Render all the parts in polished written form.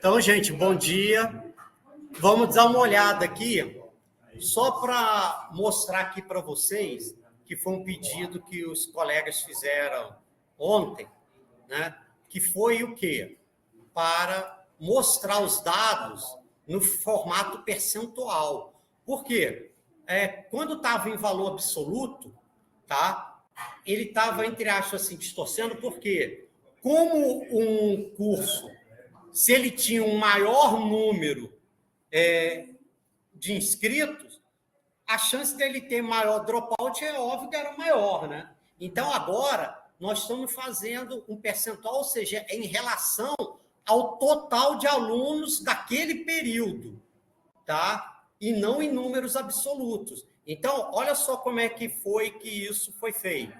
Então, gente, bom dia. Vamos dar uma olhada aqui, só para mostrar aqui para vocês, que foi um pedido que os colegas fizeram ontem, né? Que foi o quê? Para mostrar os dados no formato percentual. Por quê? Quando estava em valor absoluto, tá? Ele estava, entre aspas, assim, distorcendo, porque como um curso, se ele tinha um maior número de inscritos, a chance dele ter maior dropout é óbvio que era maior, né? Então, agora, nós estamos fazendo um percentual, ou seja, em relação ao total de alunos daquele período, tá? E não em números absolutos. Então, olha só como é que foi que isso foi feito.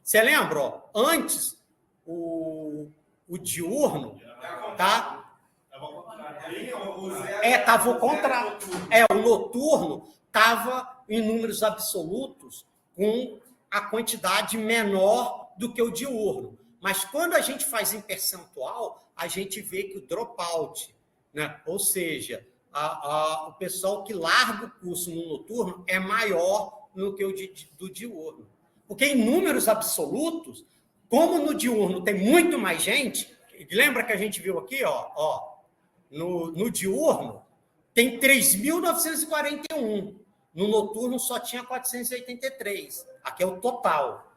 Você lembra? Ó, antes, o diurno, tá? Estava o contrário. O noturno estava em números absolutos com a quantidade menor do que o diurno. Mas quando a gente faz em percentual, a gente vê que o dropout, né? Ou seja, o pessoal que larga o curso no noturno é maior do que o do diurno. Porque em números absolutos, como no diurno tem muito mais gente, lembra que a gente viu aqui, no diurno, tem 3.941. No noturno só tinha 483. Aqui é o total.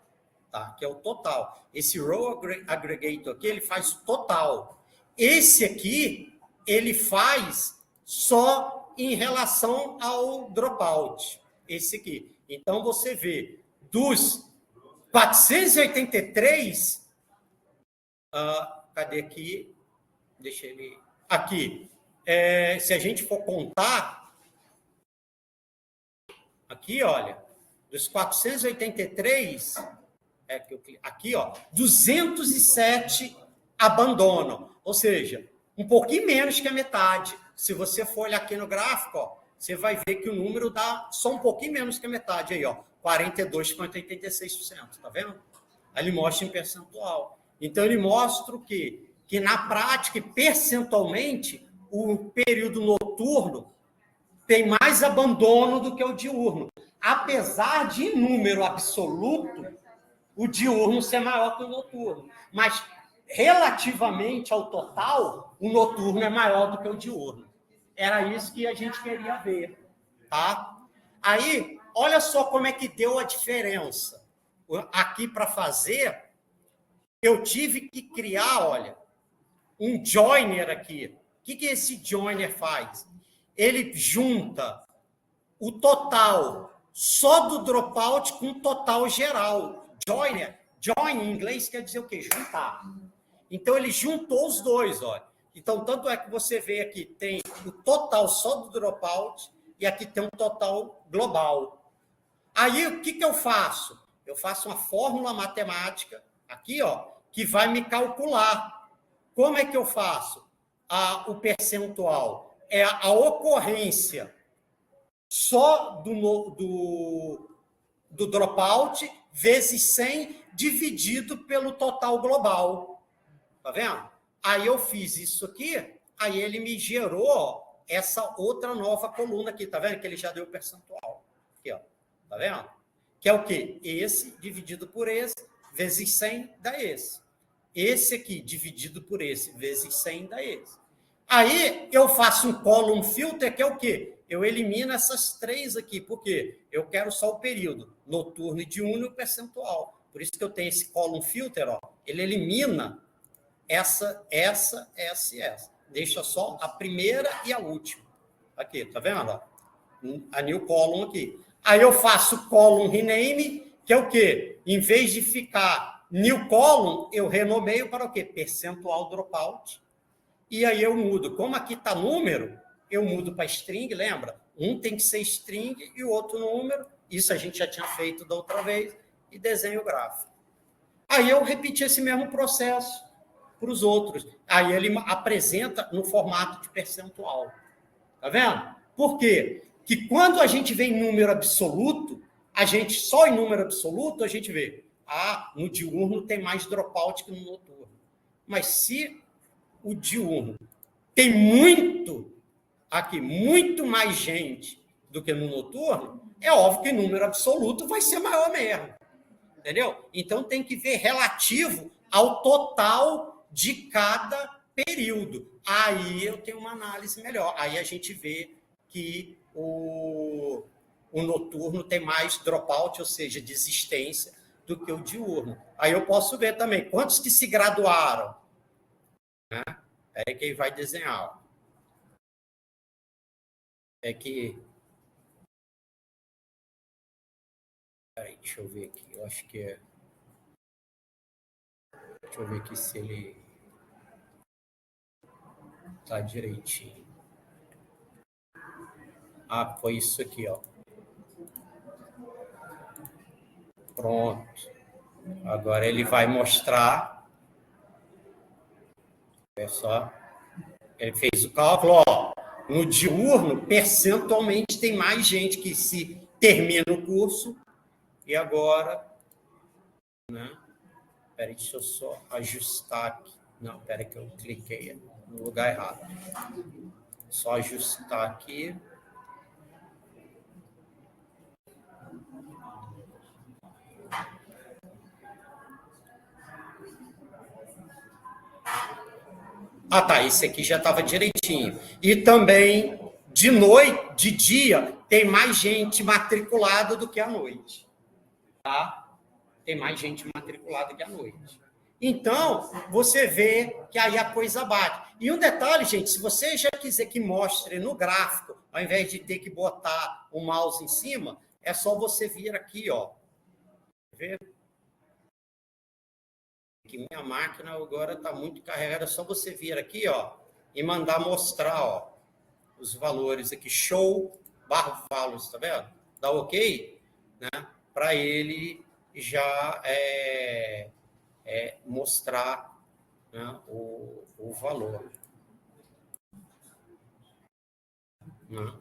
Tá? Aqui é o total. Esse row aggregator aqui, ele faz total. Esse aqui, ele faz só em relação ao dropout. Esse aqui. Então, você vê, dos 483, cadê aqui? Deixa ele... Aqui. Se a gente for contar, aqui, olha, dos 483, aqui, 207 abandonam. Ou seja, um pouquinho menos que a metade. Se você for olhar aqui no gráfico, você vai ver que o número dá só um pouquinho menos que a metade aí, 42,86%, tá vendo? Aí ele mostra em percentual. Então, ele mostra o quê? Que na prática, percentualmente, o período noturno tem mais abandono do que o diurno. Apesar de, em número absoluto, o diurno ser maior que o noturno. Mas, relativamente ao total, o noturno é maior do que o diurno. Era isso que a gente queria ver. Tá? Aí, olha só como é que deu a diferença. Aqui, para fazer, eu tive que criar, olha, um joiner aqui. O que esse joiner faz? Ele junta o total só do dropout com o total geral. Joiner, join em inglês quer dizer o quê? Juntar. Então, ele juntou os dois, olha. Então, tanto é que você vê aqui, tem o total só do dropout e aqui tem um total global. Aí, o que eu faço? Eu faço uma fórmula matemática aqui, que vai me calcular. Como é que eu faço? O percentual é a ocorrência só do dropout vezes 100 dividido pelo total global. Tá vendo? Aí eu fiz isso aqui, aí ele me gerou essa outra nova coluna aqui, tá vendo? Que ele já deu o percentual. Aqui, tá vendo? Que é o quê? Esse dividido por esse, vezes 100 dá esse. Esse aqui, dividido por esse, vezes 100, dá esse. Aí, eu faço um column filter, que é o quê? Eu elimino essas três aqui. Por quê? Eu quero só o período, noturno e diurno e o percentual. Por isso que eu tenho esse column filter, ele elimina essa e essa. Deixa só a primeira e a última. Aqui, tá vendo? A new column aqui. Aí eu faço column rename, que é o quê? Em vez de ficar new column, eu renomeio para o quê? Percentual dropout. E aí eu mudo. Como aqui está número, eu mudo para string, lembra? Um tem que ser string e o outro número. Isso a gente já tinha feito da outra vez. E desenho o gráfico. Aí eu repeti esse mesmo processo para os outros. Aí ele apresenta no formato de percentual. Tá vendo? Por quê? Que quando a gente vê em número absoluto, só em número absoluto, a gente vê, no diurno tem mais dropout que no noturno. Mas se o diurno tem muito mais gente do que no noturno, é óbvio que o número absoluto vai ser maior mesmo. Entendeu? Então, tem que ver relativo ao total de cada período. Aí eu tenho uma análise melhor. Aí a gente vê que o noturno tem mais dropout, ou seja, desistência, do que o diurno. Aí eu posso ver também quantos que se graduaram. Né? É quem vai desenhar. É que... Peraí, deixa eu ver aqui. Eu acho que é... Deixa eu ver aqui se ele tá direitinho. Ah, foi isso aqui, ó. Pronto. Agora ele vai mostrar. É só. Ele fez o cálculo, ó. No diurno, percentualmente, tem mais gente que se termina o curso. E agora, né? Peraí, deixa eu só ajustar aqui. Não, peraí que eu cliquei no lugar errado. Só ajustar aqui. Ah, tá, esse aqui já estava direitinho. E também, de noite, de dia, tem mais gente matriculada do que à noite. Tá? Tem mais gente matriculada que à noite. Então, você vê que aí a coisa bate. E um detalhe, gente, se você já quiser que mostre no gráfico, ao invés de ter que botar o mouse em cima, é só você vir aqui, ó. Quer ver? Que minha máquina agora está muito carregada, é só você vir aqui, ó, e mandar mostrar, ó, os valores aqui, show, barra values, tá vendo? Dá ok, né? Para ele já mostrar, né, o valor. Né?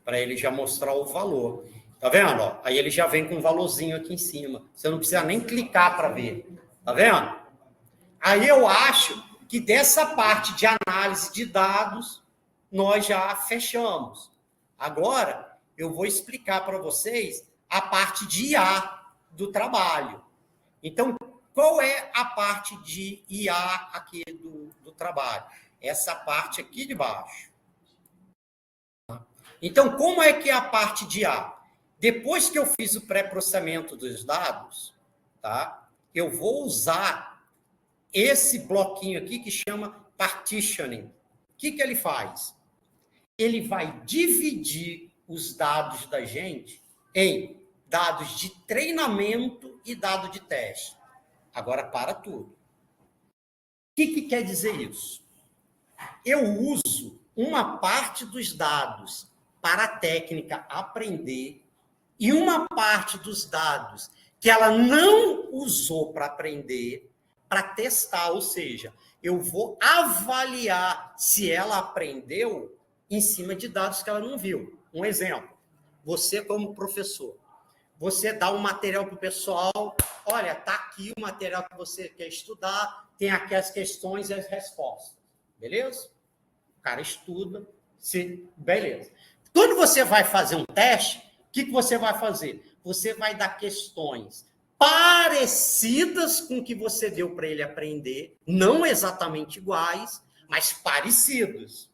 Para ele já mostrar o valor. Tá vendo? Ó? Aí ele já vem com um valorzinho aqui em cima. Você não precisa nem clicar para ver. Tá vendo? Aí eu acho que dessa parte de análise de dados, nós já fechamos. Agora, eu vou explicar para vocês a parte de IA do trabalho. Então, qual é a parte de IA aqui do trabalho? Essa parte aqui de baixo. Então, como é que é a parte de IA? Depois que eu fiz o pré-processamento dos dados, tá? Eu vou usar esse bloquinho aqui que chama partitioning. O que ele faz? Ele vai dividir os dados da gente em dados de treinamento e dado de teste. Agora, para tudo. O que quer dizer isso? Eu uso uma parte dos dados para a técnica aprender e uma parte dos dados que ela não usou para aprender, para testar, ou seja, eu vou avaliar se ela aprendeu em cima de dados que ela não viu. Um exemplo, você como professor, você dá um material para o pessoal, olha, está aqui o material que você quer estudar, tem aqui as questões e as respostas, beleza? O cara estuda, beleza. Quando você vai fazer um teste, o que você vai fazer? Você vai dar questões parecidas com o que você deu para ele aprender, não exatamente iguais, mas parecidos,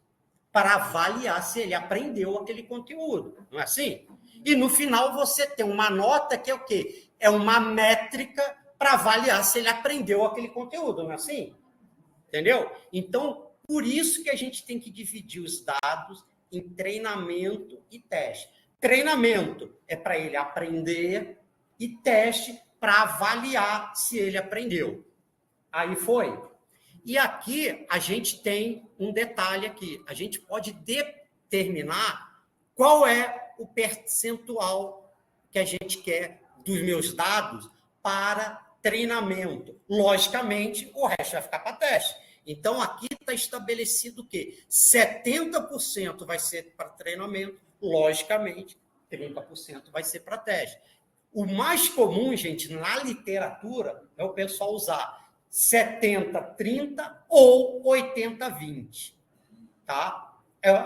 para avaliar se ele aprendeu aquele conteúdo, não é assim? E no final você tem uma nota que é o quê? É uma métrica para avaliar se ele aprendeu aquele conteúdo, não é assim? Entendeu? Então, por isso que a gente tem que dividir os dados em treinamento e teste. Treinamento é para ele aprender e teste para avaliar se ele aprendeu. Aí foi. E aqui a gente tem um detalhe aqui. A gente pode determinar qual é o percentual que a gente quer dos meus dados para treinamento. Logicamente, o resto vai ficar para teste. Então, aqui está estabelecido que 70% vai ser para treinamento, logicamente, 30% vai ser para teste. O mais comum, gente, na literatura, é o pessoal usar 70-30 ou 80-20. tá?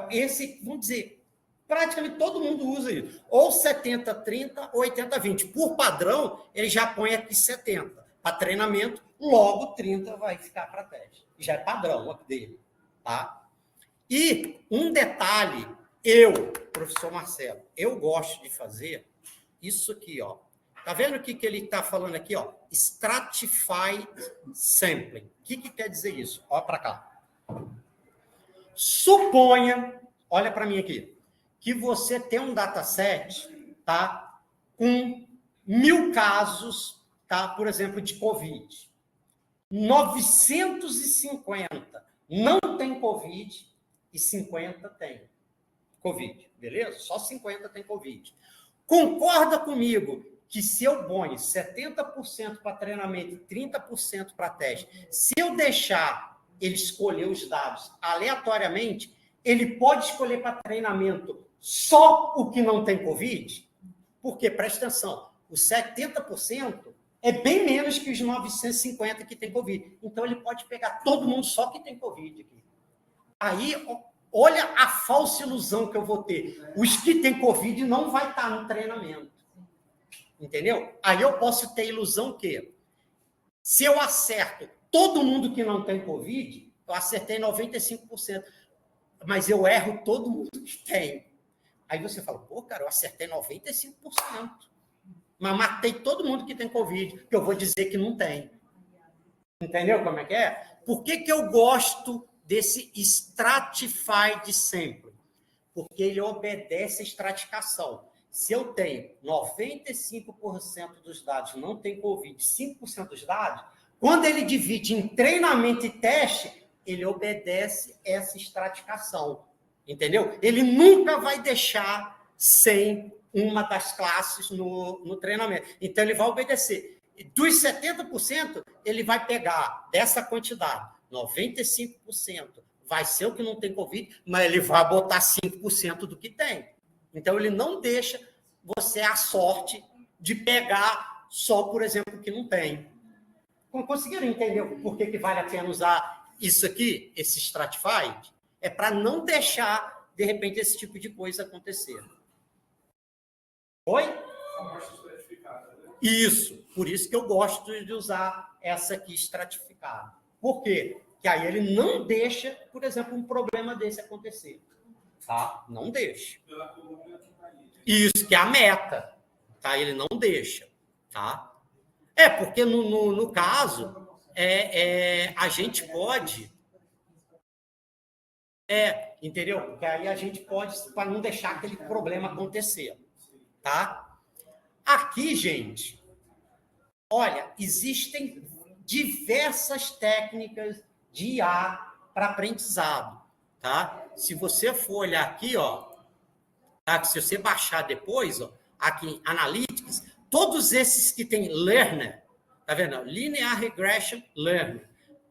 Esse, vamos dizer, praticamente todo mundo usa isso. Ou 70-30 ou 80-20. Por padrão, ele já põe aqui 70. Para treinamento, logo 30 vai ficar para teste. Já é padrão dele, tá? E um detalhe, professor Marcelo, eu gosto de fazer isso aqui, ó. Tá vendo o que ele está falando aqui, ó? Stratified sampling. O que quer dizer isso? Olha para cá. Suponha, olha para mim aqui, que você tem um dataset, tá? Com 1.000 casos, tá? Por exemplo, de Covid. 950 não tem Covid e 50 tem Covid, beleza? Só 50 tem Covid. Concorda comigo que se eu ponho 70% para treinamento e 30% para teste, se eu deixar ele escolher os dados aleatoriamente, ele pode escolher para treinamento só o que não tem Covid? Porque, presta atenção, os 70% é bem menos que os 950 que tem Covid. Então, ele pode pegar todo mundo só que tem Covid aqui. Aí, olha a falsa ilusão que eu vou ter. Os que têm Covid não vai estar no treinamento. Entendeu? Aí eu posso ter ilusão que, se eu acerto todo mundo que não tem Covid, eu acertei 95%. Mas eu erro todo mundo que tem. Aí você fala, pô, cara, eu acertei 95%. Mas matei todo mundo que tem Covid, que eu vou dizer que não tem. Entendeu como é que é? Por que eu gosto desse stratified sampling? Porque ele obedece à estratificação. Se eu tenho 95% dos dados não tem Covid, 5% dos dados, quando ele divide em treinamento e teste, ele obedece essa estratificação. Entendeu? Ele nunca vai deixar sem uma das classes no treinamento. Então, ele vai obedecer. Dos 70%, ele vai pegar dessa quantidade, 95% vai ser o que não tem Covid, mas ele vai botar 5% do que tem. Então, ele não deixa você a sorte de pegar só, por exemplo, o que não tem. Conseguiram entender por que vale a pena usar isso aqui, esse Stratified? É para não deixar, de repente, esse tipo de coisa acontecer. Oi? Isso. Por isso que eu gosto de usar essa aqui estratificada. Por quê? Que aí ele não deixa, por exemplo, um problema desse acontecer. Tá? Não deixa. Isso que é a meta. Tá? Ele não deixa. Tá? Porque no caso, a gente pode... entendeu? Porque aí a gente pode, para não deixar aquele problema acontecer. Tá? Aqui, gente, olha, existem diversas técnicas de IA para aprendizado, tá? Se você for olhar aqui, ó, tá? Se você baixar depois, ó, aqui em Analytics, todos esses que tem Learner, tá vendo? Linear Regression Learner.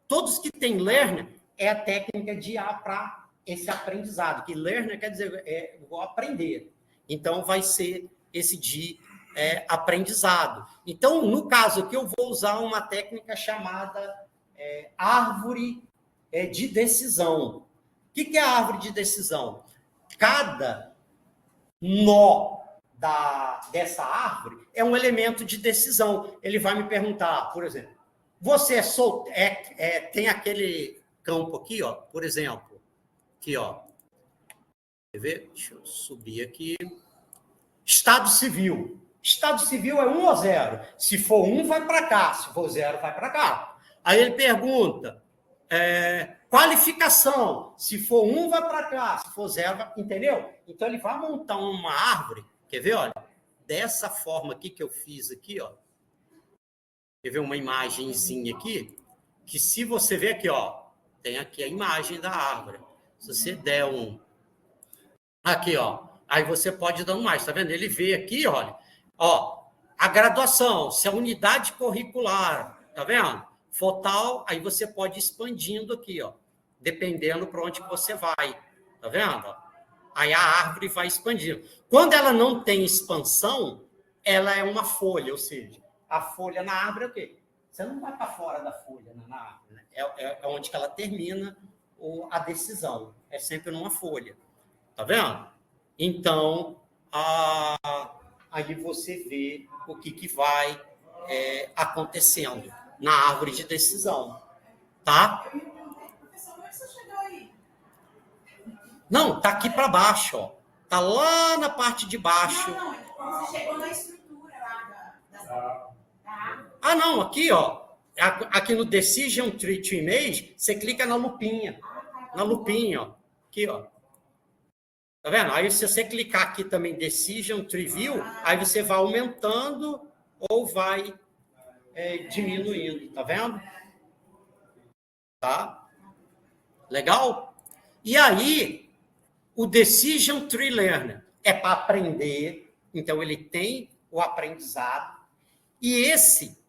Todos que tem Learner é a técnica de IA para esse aprendizado, que Learner quer dizer, vou aprender. Então, vai ser esse de aprendizado. Então, no caso aqui, eu vou usar uma técnica chamada árvore de decisão. O que é a árvore de decisão? Cada nó dessa árvore é um elemento de decisão. Ele vai me perguntar, por exemplo, você tem aquele campo aqui, ó, por exemplo, aqui, ó. Quer ver? Deixa eu subir aqui. Estado civil. Estado civil é 1 ou 0. Se for 1, vai para cá. Se for 0, vai para cá. Aí ele pergunta, qualificação. Se for 1, vai para cá. Se for 0, vai... Entendeu? Então, ele vai montar uma árvore. Quer ver? Olha, dessa forma aqui que eu fiz aqui, ó. Quer ver uma imagenzinha aqui? Que se você ver aqui, ó, tem aqui a imagem da árvore. Se você der um... Aqui, ó. Aí você pode dar um mais, tá vendo? Ele vê aqui, olha, ó, a graduação, se a unidade curricular, tá vendo? For tal, aí você pode ir expandindo aqui, ó, dependendo para onde que você vai, tá vendo? Aí a árvore vai expandindo. Quando ela não tem expansão, ela é uma folha, ou seja, a folha na árvore é o quê? Você não vai para fora da folha na árvore, né? É onde que ela termina a decisão. É sempre numa folha. Tá vendo? Então, aí você vê o que vai acontecendo na árvore de decisão. Tá? Professor, como é que você chegou aí? Não, tá aqui para baixo, ó. Tá lá na parte de baixo. Não, você chegou na estrutura lá da... Ah, não, aqui, ó. Aqui no Decision Tree to Image, você clica na lupinha. Na lupinha, ó. Aqui, ó. Tá vendo? Aí, se você clicar aqui também, Decision Tree View, aí você vai aumentando ou vai diminuindo. Tá vendo? Tá? Legal? E aí, o Decision Tree Learner é para aprender. Então, ele tem o aprendizado. E esse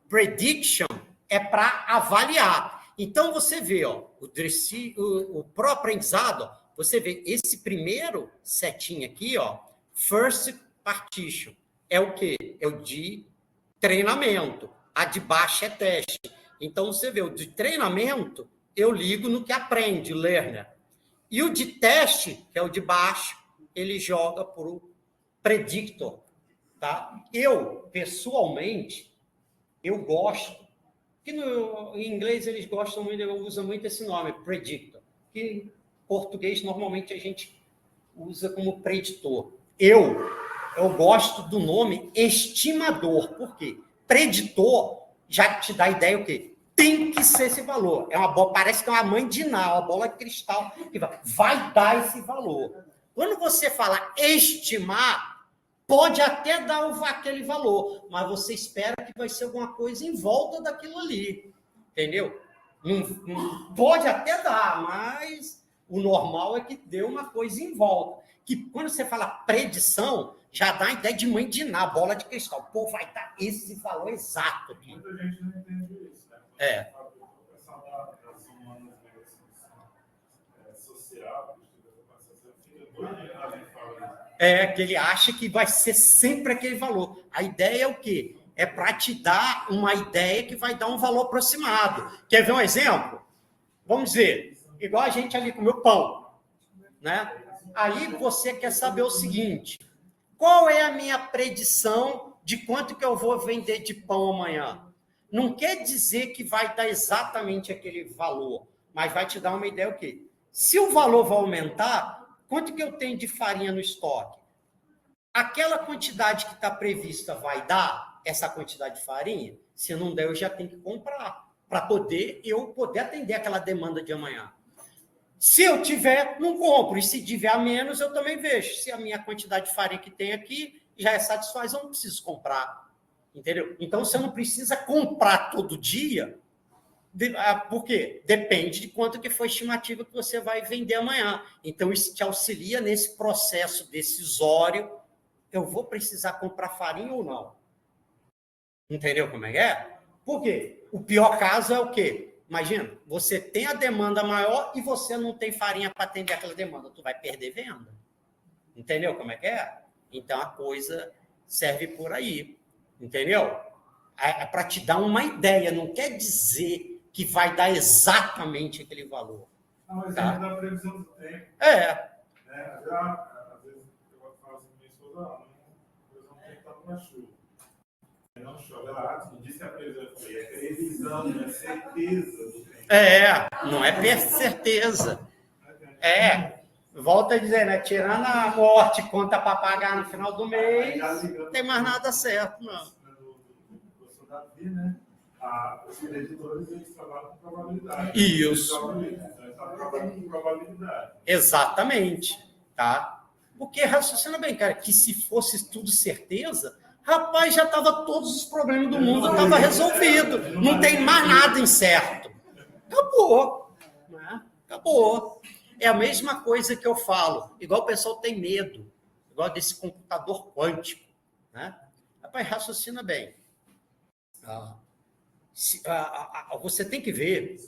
Prediction é para avaliar. Então, você vê, ó, o pró-aprendizado, ó, você vê esse primeiro setinho aqui, ó, First Partition, é o quê? É o de treinamento. A de baixo é teste. Então, você vê, o de treinamento, eu ligo no que aprende, learner. E o de teste, que é o de baixo, ele joga para o predictor. Tá? Eu, pessoalmente, eu gosto, que em inglês eles gostam muito, usam muito esse nome, predictor, que em português normalmente a gente usa como preditor. Eu gosto do nome estimador, por quê? Preditor já te dá a ideia o quê? Tem que ser esse valor. É uma bola, parece que é uma mãe de Ná, uma bola de cristal, que vai dar esse valor. Quando você fala estimar, pode até dar aquele valor, mas você espera que vai ser alguma coisa em volta daquilo ali. Entendeu? Pode até dar, mas o normal é que dê uma coisa em volta. Que quando você fala predição, já dá a ideia de mãe de Ná, bola de cristal. Pô, vai dar esse valor exato aqui. Muita gente não entende isso, né? Social, que ele acha que vai ser sempre aquele valor. A ideia é o quê? É para te dar uma ideia que vai dar um valor aproximado. Quer ver um exemplo? Vamos dizer, igual a gente ali comeu pão, né? Aí você quer saber o seguinte, qual é a minha predição de quanto que eu vou vender de pão amanhã? Não quer dizer que vai dar exatamente aquele valor, mas vai te dar uma ideia o quê? Se o valor vai aumentar, quanto que eu tenho de farinha no estoque? Aquela quantidade que está prevista vai dar essa quantidade de farinha? Se não der, eu já tenho que comprar para eu poder atender aquela demanda de amanhã. Se eu tiver, não compro. E se tiver a menos, eu também vejo. Se a minha quantidade de farinha que tem aqui já é satisfaz, eu não preciso comprar. Entendeu? Então, você não precisa comprar todo dia. Por quê? Depende de quanto que foi a estimativa que você vai vender amanhã. Então, isso te auxilia nesse processo decisório. Eu vou precisar comprar farinha ou não? Entendeu como é? Por quê? O pior caso é o quê? Imagina, você tem a demanda maior e você não tem farinha para atender aquela demanda. Tu vai perder venda. Entendeu como é? Então, a coisa serve por aí. Entendeu? É para te dar uma ideia. Não quer dizer que vai dar exatamente aquele valor. Não, mas tá? ainda dá previsão do tempo. Às vezes eu falo assim com minha esposa, previsão do tempo está com a chuva. Não chove, ela me disse que a previsão foi previsão, não é certeza do tempo. Não é certeza. Volta a dizer, né? Tirando a morte, conta para pagar no final do mês, não tem mais nada certo, não. Do professor Davi, né? Os editores, eles trabalham com probabilidade. Isso. Eles trabalham com probabilidade. Exatamente. Tá? Porque raciocina bem, cara, que se fosse tudo certeza, rapaz, já estava todos os problemas do mundo, estava resolvido. Não tem mais nada incerto. Acabou. Né? Acabou. É a mesma coisa que eu falo. Igual o pessoal tem medo. Igual desse computador quântico. Né? Rapaz, raciocina bem. Você tem que ver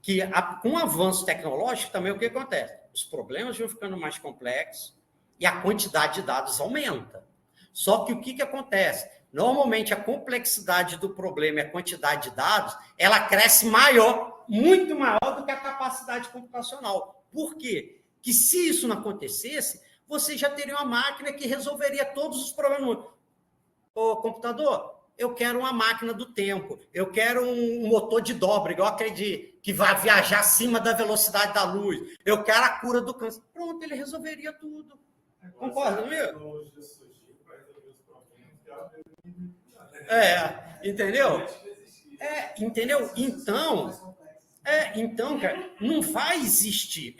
que com o avanço tecnológico também o que acontece? Os problemas vão ficando mais complexos e a quantidade de dados aumenta. Só que o que acontece? Normalmente, a complexidade do problema e a quantidade de dados, ela cresce maior, muito maior do que a capacidade computacional. Por quê? Que se isso não acontecesse, você já teria uma máquina que resolveria todos os problemas. Ô, computador, eu quero uma máquina do tempo, eu quero um motor de dobra, igual aquele que vai viajar acima da velocidade da luz, eu quero a cura do câncer. Pronto, ele resolveria tudo. Concorda comigo? Entendeu? Entendeu? Então, cara, não vai existir.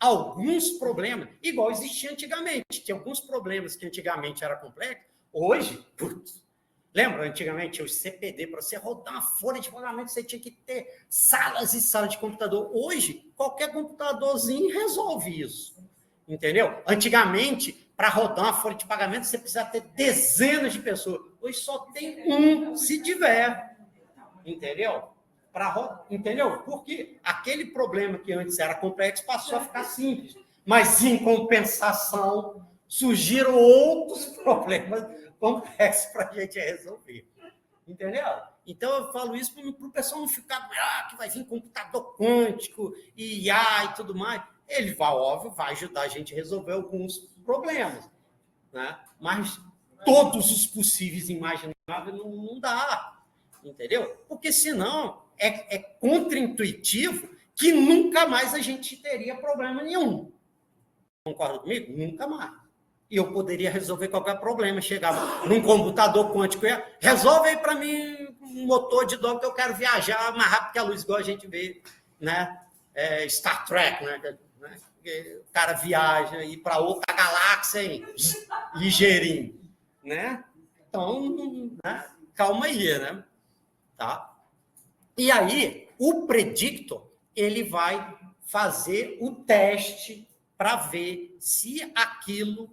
Alguns problemas, igual existia antigamente. Tinha alguns problemas que antigamente era complexo. Hoje, putz, lembra, antigamente, o CPD, para você rodar uma folha de pagamento, você tinha que ter salas e salas de computador. Hoje, qualquer computadorzinho resolve isso. Entendeu? Antigamente, para rodar uma folha de pagamento, você precisa ter dezenas de pessoas. Hoje só tem um, se tiver. Entendeu? Entendeu? Porque aquele problema que antes era complexo passou a ficar simples. Mas, em compensação, surgiram outros problemas complexos para a gente resolver. Entendeu? Então, eu falo isso para o pessoal não ficar, que vai vir computador quântico, e IA e tudo mais. Ele vai, óbvio, vai ajudar a gente a resolver alguns problemas. Né? Mas todos os possíveis e imagináveis não dá. Entendeu? Porque senão é contraintuitivo que nunca mais a gente teria problema nenhum. Concorda comigo? Nunca mais. E eu poderia resolver qualquer problema. Chegava num computador quântico e resolve aí para mim um motor de dobra que eu quero viajar mais rápido que a luz, igual a gente vê, né? Star Trek, né? O cara viaja e para outra galáxia aí, ligeirinho, né? Então, né? Calma aí, né? Tá? E aí, o predictor, ele vai fazer o teste para ver se aquilo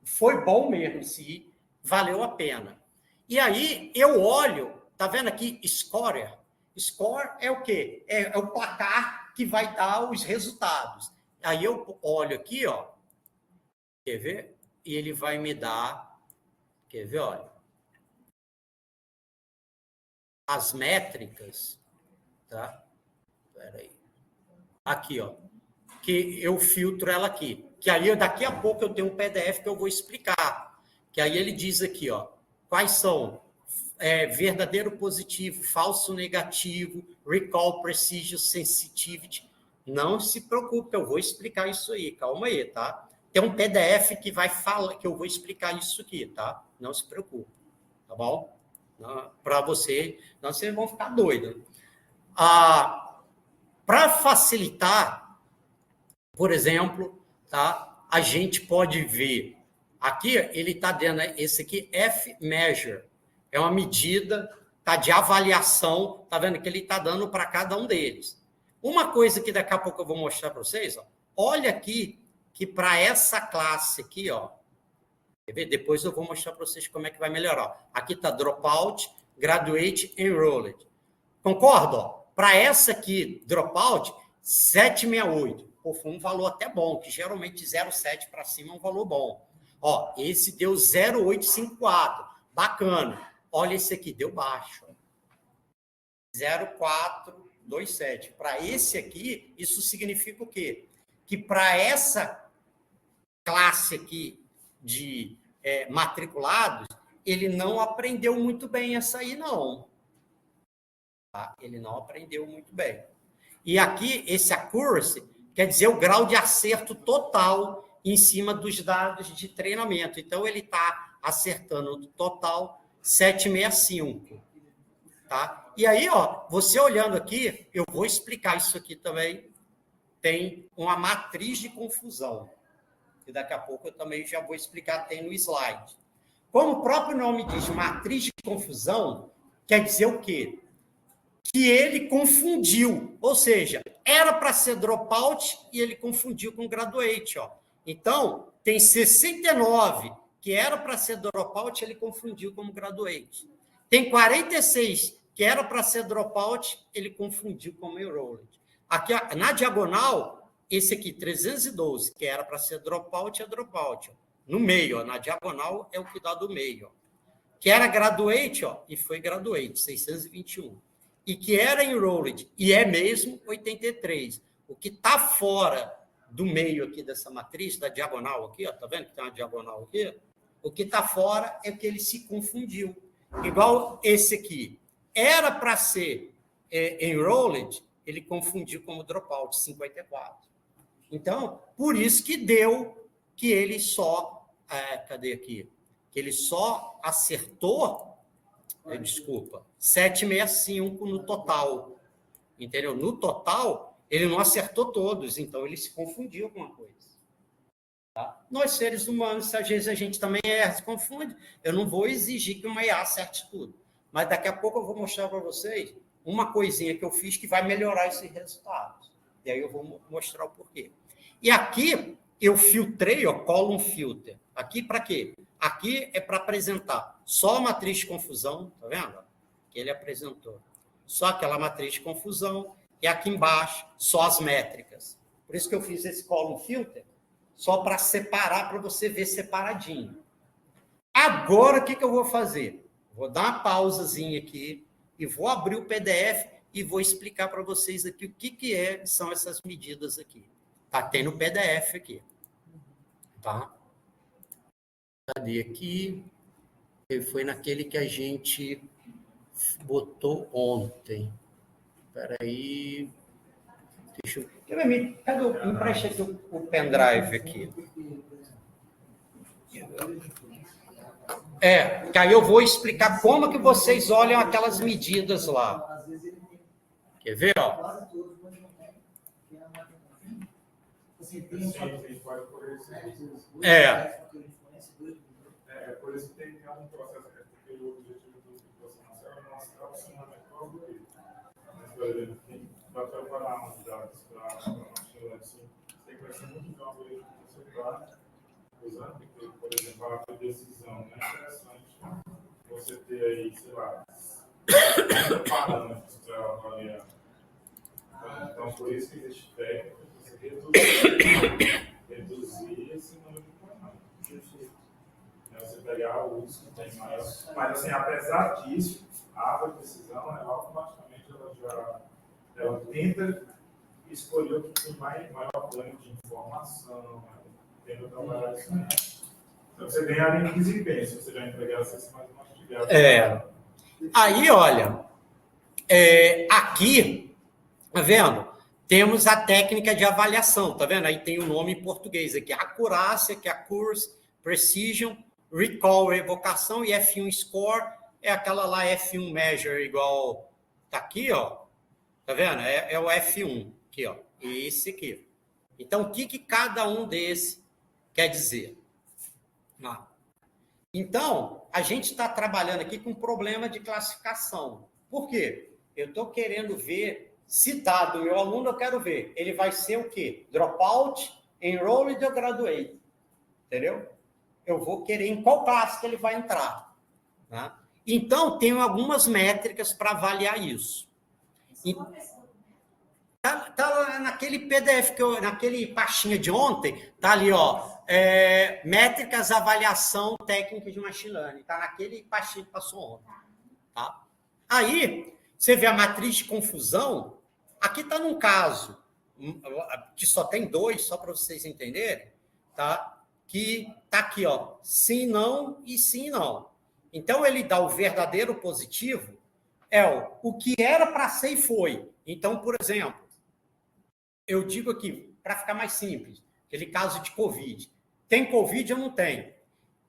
foi bom mesmo, se valeu a pena. E aí, eu olho, tá vendo aqui, scorer? Score é o quê? É o placar que vai dar os resultados. Aí eu olho aqui, ó, quer ver? E ele vai me dar, quer ver, olha, as métricas, tá? Peraí. Aqui, ó, que eu filtro ela aqui. Que aí, daqui a pouco, eu tenho um PDF que eu vou explicar. Que aí ele diz aqui, ó, quais são verdadeiro positivo, falso negativo, recall, precision, sensitivity. Não se preocupe, eu vou explicar isso aí. Calma aí, tá? Tem um PDF que vai falar, que eu vou explicar isso aqui, tá? Não se preocupe, tá bom? Para você, não, vocês vão ficar doidos. Para facilitar, por exemplo, tá? A gente pode ver, aqui ele está dando, esse aqui, F-Measure, é uma medida tá, de avaliação, tá vendo que ele está dando para cada um deles. Uma coisa que daqui a pouco eu vou mostrar para vocês, ó, olha aqui, que para essa classe aqui, ó, quer ver? Depois eu vou mostrar para vocês como é que vai melhorar. Aqui está Dropout, Graduate, Enrolled. Concordo? Para essa aqui, Dropout, 768. Pô, foi um valor até bom, que geralmente 0,7 para cima é um valor bom. Ó, esse deu 0,854. Bacana. Olha esse aqui, deu baixo. 0,427. Para esse aqui, isso significa o quê? Que para essa classe aqui de matriculados, ele não aprendeu muito bem essa aí, não. Tá? Ele não aprendeu muito bem. E aqui, esse accuracy, quer dizer o grau de acerto total em cima dos dados de treinamento. Então, ele está acertando no total 765. Tá? E aí, ó, você olhando aqui, eu vou explicar isso aqui também, tem uma matriz de confusão, que daqui a pouco eu também já vou explicar, tem no slide. Como o próprio nome diz, matriz de confusão, quer dizer o quê? Que ele confundiu, ou seja, era para ser dropout e ele confundiu com graduate. Ó. Então, tem 69, que era para ser dropout, ele confundiu como graduate. Tem 46, que era para ser dropout, ele confundiu como enrolled. Aqui, na diagonal, esse aqui, 312, que era para ser dropout, é dropout. Ó. no meio, ó, na diagonal é o que dá do meio, ó, que era graduate, ó, e foi graduate, 621. E que era enrolled, e é mesmo 83. O que está fora do meio aqui dessa matriz, da diagonal aqui, ó, tá vendo que tem uma diagonal aqui? O que está fora é que ele se confundiu. Igual esse aqui. Era para ser enrolled, ele confundiu como dropout, 54. Então, por isso que deu que ele só... cadê aqui? Que ele só acertou, desculpa, 765 no total. Entendeu? No total, ele não acertou todos, então ele se confundiu com uma coisa. Tá? Nós, seres humanos, às vezes a gente também erra, se confunde. Eu não vou exigir que uma IA acerte tudo. Mas daqui a pouco eu vou mostrar para vocês uma coisinha que eu fiz que vai melhorar esses resultados. E aí eu vou mostrar o porquê. E aqui eu filtrei, ó, column filter. Aqui para quê? Aqui é para apresentar só a matriz de confusão, tá vendo? Que ele apresentou. Só aquela matriz de confusão. E aqui embaixo, só as métricas. Por isso que eu fiz esse column filter, só para separar, para você ver separadinho. Agora, o que eu vou fazer? Vou dar uma pausazinha aqui e vou abrir o PDF e vou explicar para vocês aqui o que são essas medidas aqui. Tá? Tem no PDF aqui. Tá? Cadê aqui? Foi naquele que a gente botou ontem. Espera aí. Deixa eu... Cadê o... Empresta aqui o pendrive aqui. Que aí eu vou explicar como que vocês olham aquelas medidas lá. Quer ver, ó? Por isso tem um processo, porque o objetivo do processamento é mostrar o funcionamento do algoritmo. Mas, por exemplo, para preparar os dados para a machine learning, tem que ser muito bom o algoritmo que você está usando, porque, por exemplo, a decisão é interessante você ter aí, sei lá, parâmetros para avaliar. Então, por isso que existe técnica, você reduzir esse número de parâmetros. Você pegar os que tem maior. Mas, assim, apesar disso, a árvore de decisão, ela automaticamente ela tenta escolher o que tem maior plano de informação, tenta trabalhar isso mesmo. Então, você tem a linha de desempenho, se você já entregar, você se mais mastigado. Aí, olha, aqui, tá vendo? Temos a técnica de avaliação, tá vendo? Aí tem o nome em português aqui, acurácia, que é accuracy, precision, recall, evocação, e F1 score é aquela lá F1 measure, igual tá aqui, ó. Tá vendo? É o F1 aqui, ó. E esse aqui. Então, o que cada um desse quer dizer? Então, a gente está trabalhando aqui com problema de classificação. Por quê? Eu estou querendo ver se dado o meu aluno, eu quero ver. Ele vai ser o quê? Dropout, enrolled ou graduate? Entendeu? Eu vou querer em qual classe que ele vai entrar. Tá? Então, tenho algumas métricas para avaliar isso. Tá lá naquele PDF, naquele pastinha de ontem, tá ali, ó, métricas, avaliação técnica de machine learning. Tá naquele pastinho que passou ontem. Tá? Aí, você vê a matriz de confusão, aqui tá num caso, que só tem 2, só para vocês entenderem, tá? Que tá aqui, ó, sim, não e sim, não. Então, ele dá o verdadeiro positivo, o que era para ser e foi. Então, por exemplo, eu digo aqui, para ficar mais simples, aquele caso de Covid. Tem Covid ou não tem?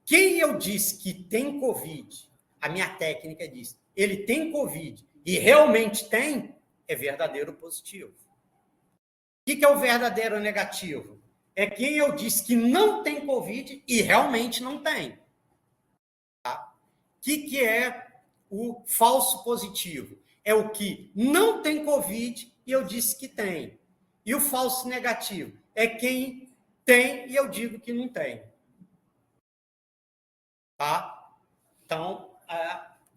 Quem eu disse que tem Covid, a minha técnica diz, ele tem Covid e realmente tem, é verdadeiro positivo. O que é o verdadeiro negativo? É quem eu disse que não tem Covid e realmente não tem. Tá? O que é o falso positivo? É o que não tem Covid e eu disse que tem. E o falso negativo é quem tem e eu digo que não tem. Tá? Então,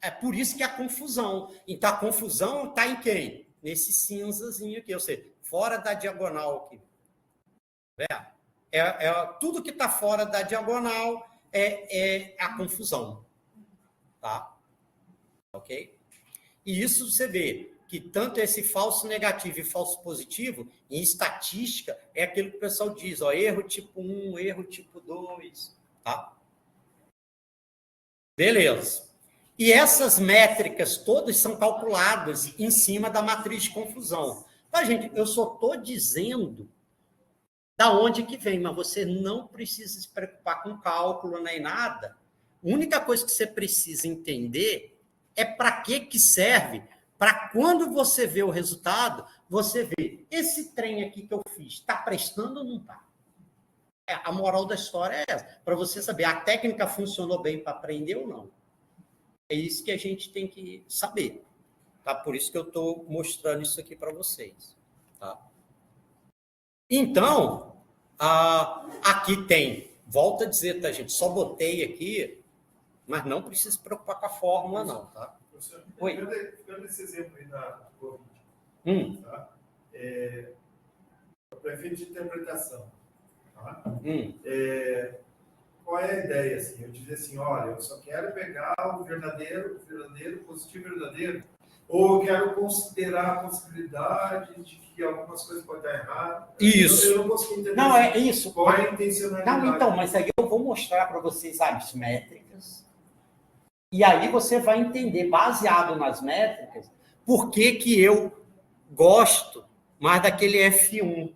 é por isso que a confusão. Então, a confusão está em quem? Nesse cinzazinho aqui, ou seja, fora da diagonal aqui. tudo que está fora da diagonal é a confusão. Tá? Ok? E isso você vê que tanto esse falso negativo e falso positivo, em estatística, é aquilo que o pessoal diz, ó, erro tipo 1, erro tipo 2, tá? Beleza. E essas métricas todas são calculadas em cima da matriz de confusão. Tá, gente? Eu só estou dizendo da onde que vem, mas você não precisa se preocupar com cálculo nem nada. A única coisa que você precisa entender é para que serve, para quando você vê o resultado, você vê, esse trem aqui que eu fiz, está prestando ou não está? A moral da história é essa, para você saber, a técnica funcionou bem para aprender ou não. É isso que a gente tem que saber. Tá? Por isso que eu estou mostrando isso aqui para vocês. Tá? Então, aqui tem, volto a dizer, tá, gente? Só botei aqui, mas não precisa se preocupar com a fórmula, não. Tá? Oi. Ficando nesse exemplo aí da Covid, tá? Para efeito de interpretação, tá? Qual é a ideia? Assim? Eu dizer assim, olha, eu só quero pegar o verdadeiro, positivo verdadeiro, ou eu quero considerar a possibilidade de que algumas coisas podem dar errado. Isso. Eu não consigo entender. Não, é isso. Qual é a intencionalidade? Não, então, mas aí eu vou mostrar para vocês as métricas, e aí você vai entender, baseado nas métricas, por que eu gosto mais daquele F1.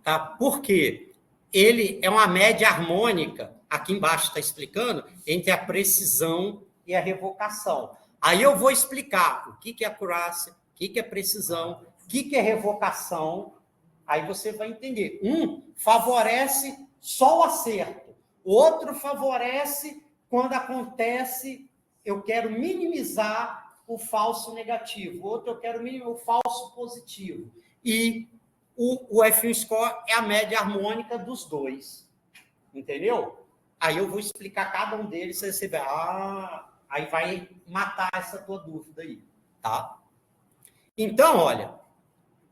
Tá? Por quê? Ele é uma média harmônica, aqui embaixo está explicando, entre a precisão e a revocação. Aí eu vou explicar o que é acurácia, o que é precisão, o que é revocação. Aí você vai entender. Um favorece só o acerto, o outro favorece quando acontece, eu quero minimizar o falso negativo, o outro eu quero minimizar o falso positivo. E o F1 Score é a média harmônica dos dois. Entendeu? Aí eu vou explicar cada um deles, aí você vai, aí vai matar essa tua dúvida aí, tá? Então, olha,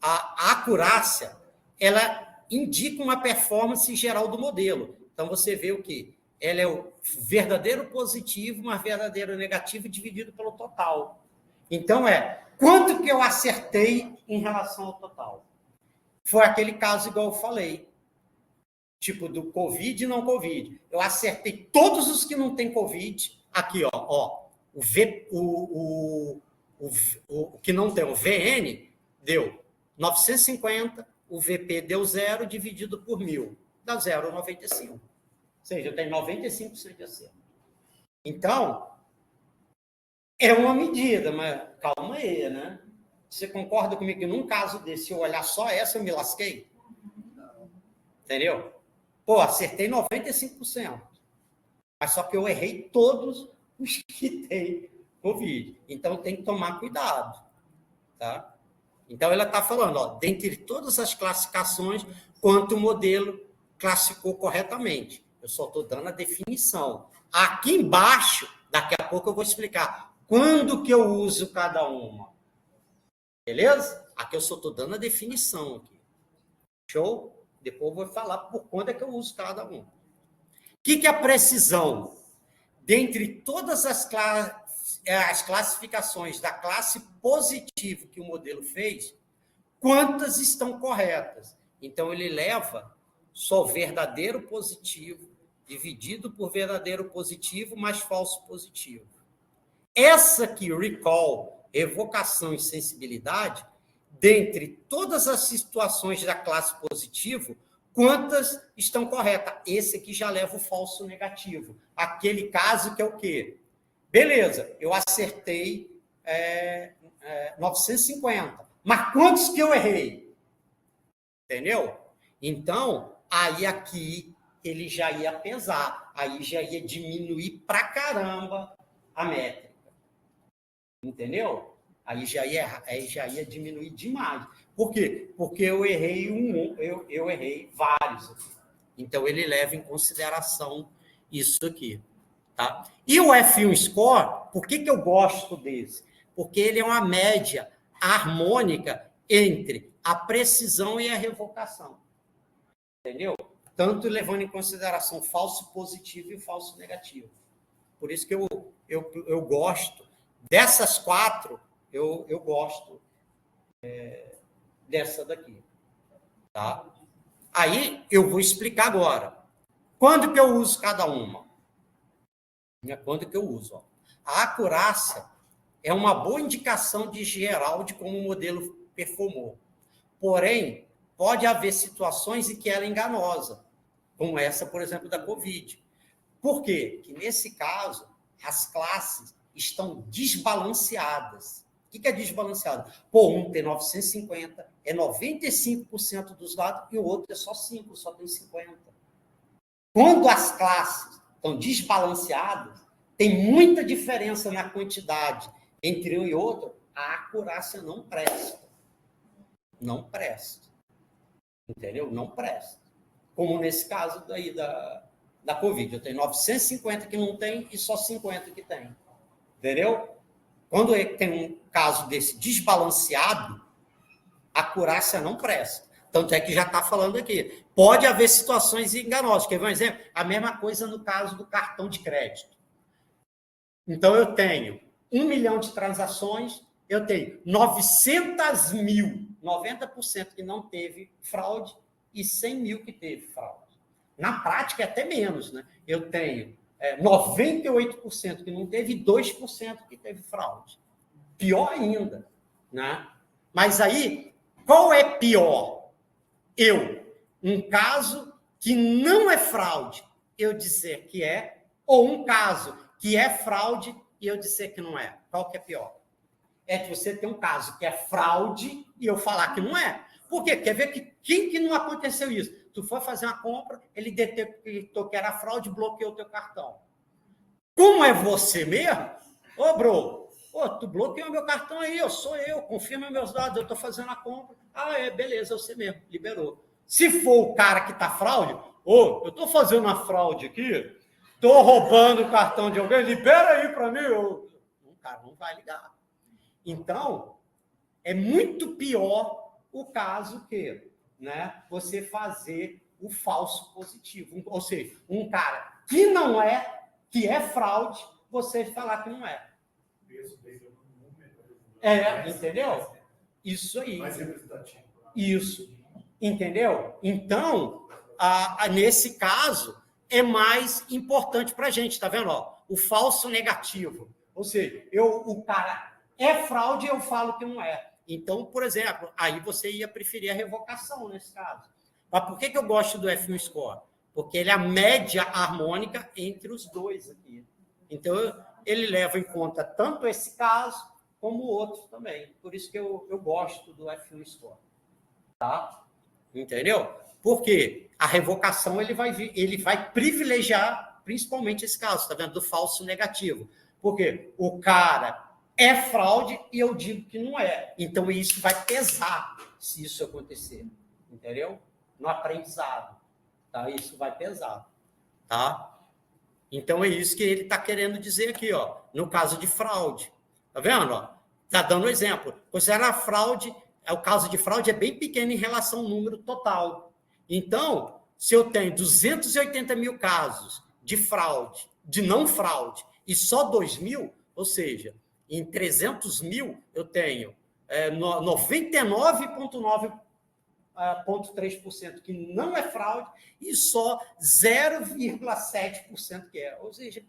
a acurácia, ela indica uma performance geral do modelo. Então, você vê o quê? Ela é o verdadeiro positivo, mas verdadeiro negativo dividido pelo total. Então, quanto que eu acertei em relação ao total? Foi aquele caso igual eu falei. Tipo, do Covid e não Covid. Eu acertei todos os que não tem Covid. Aqui, ó. O que não tem, o VN, deu 950, o VP deu 0, dividido por 1.000. Dá 0,95. Ou seja, eu tenho 95% de acerto. Então, é uma medida, mas calma aí, né? Você concorda comigo que num caso desse, se eu olhar só essa, eu me lasquei? Entendeu? Pô, acertei 95%. Mas só que eu errei todos os que tem Covid. Então, tem que tomar cuidado. Tá? Então, ela está falando, ó, dentre todas as classificações, quanto o modelo classificou corretamente. Eu só estou dando a definição. Aqui embaixo, daqui a pouco eu vou explicar quando que eu uso cada uma. Beleza? Aqui eu só estou dando a definição. Aqui. Show? Depois eu vou falar por quando é que eu uso cada um. O que é a precisão? Dentre todas as classificações da classe positivo que o modelo fez, quantas estão corretas? Então, ele leva só verdadeiro positivo, dividido por verdadeiro positivo, mais falso positivo. Essa aqui, recall, evocação e sensibilidade, dentre todas as situações da classe positivo, quantas estão corretas? Esse aqui já leva o falso negativo. Aquele caso que é o quê? Beleza, eu acertei 950. Mas quantos que eu errei? Entendeu? Então, aí aqui ele já ia pesar. Aí já ia diminuir pra caramba a métrica. Entendeu? Aí já ia diminuir demais. Por quê? Porque eu errei eu errei vários aqui. Então, ele leva em consideração isso aqui. Tá? E o F1 Score, por que eu gosto desse? Porque ele é uma média harmônica entre a precisão e a revocação. Entendeu? tanto levando em consideração falso positivo e falso negativo. Por isso que eu gosto dessas 4, eu gosto dessa daqui. Tá? Aí eu vou explicar agora. Quando que eu uso cada uma? Quando que eu uso? Ó. A acurácia é uma boa indicação de geral de como o modelo performou. Porém, pode haver situações em que ela é enganosa, como essa, por exemplo, da Covid. Por quê? Porque, nesse caso, as classes estão desbalanceadas. O que é desbalanceado? Pô, um tem 950, é 95% dos dados, e o outro é só 5%, só tem 50%. Quando as classes estão desbalanceadas, tem muita diferença na quantidade entre um e outro, a acurácia não presta. Não presta. Entendeu? Não presta. Como nesse caso daí da Covid. Eu tenho 950 que não tem e só 50 que tem. Entendeu? Quando tem um caso desse desbalanceado, a acurácia não presta. Tanto é que já está falando aqui. Pode haver situações enganosas. Quer ver um exemplo? A mesma coisa no caso do cartão de crédito. Então, eu tenho 1 milhão de transações, eu tenho 900 mil, 90% que não teve fraude e 100 mil que teve fraude. Na prática, é até menos, né? Eu tenho 98% que não teve e 2% que teve fraude. Pior ainda, né? Mas aí, qual é pior? Um caso que não é fraude, eu dizer que é, ou um caso que é fraude e eu dizer que não é. Qual que é pior? É que você tem um caso que é fraude e eu falar que não é. Por quê? Quer ver que quem que não aconteceu isso? Tu foi fazer uma compra, ele detectou que era fraude, bloqueou o teu cartão. Como é você mesmo? Ô, bro, tu bloqueou meu cartão aí, sou eu, confirma meus dados, eu estou fazendo a compra. Beleza, você mesmo, liberou. Se for o cara que está fraude, eu estou fazendo a fraude aqui, estou roubando o cartão de alguém, libera aí para mim. O cara não vai ligar. Então, é muito pior o caso que, né, você fazer o falso positivo. Ou seja, um cara que não é, que é fraude, você falar que não é. Entendeu? Isso aí. Mais representativo. Isso. Entendeu? Então, nesse caso, é mais importante para a gente, tá vendo? O falso negativo. Ou seja, o cara é fraude e eu falo que não é. Então, por exemplo, aí você ia preferir a revocação nesse caso. Mas por que eu gosto do F1 Score? Porque ele é a média harmônica entre os dois aqui. Então, ele leva em conta tanto esse caso como o outro também. Por isso que eu gosto do F1 Score. Tá? Entendeu? Porque a revocação ele vai privilegiar principalmente esse caso, tá vendo? Do falso negativo. Porque o cara é fraude e eu digo que não é. Então, isso vai pesar se isso acontecer. Entendeu? No aprendizado. Tá? Isso vai pesar. Tá? Então, é isso que ele está querendo dizer aqui, ó, no caso de fraude. Tá vendo? Está dando um exemplo. Considerar a fraude, o caso de fraude é bem pequeno em relação ao número total. Então, se eu tenho 280 mil casos de fraude, de não fraude, e só 2 mil, ou seja, em 300 mil, eu tenho 99,9% que não é fraude e só 0,7% que é. Ou seja,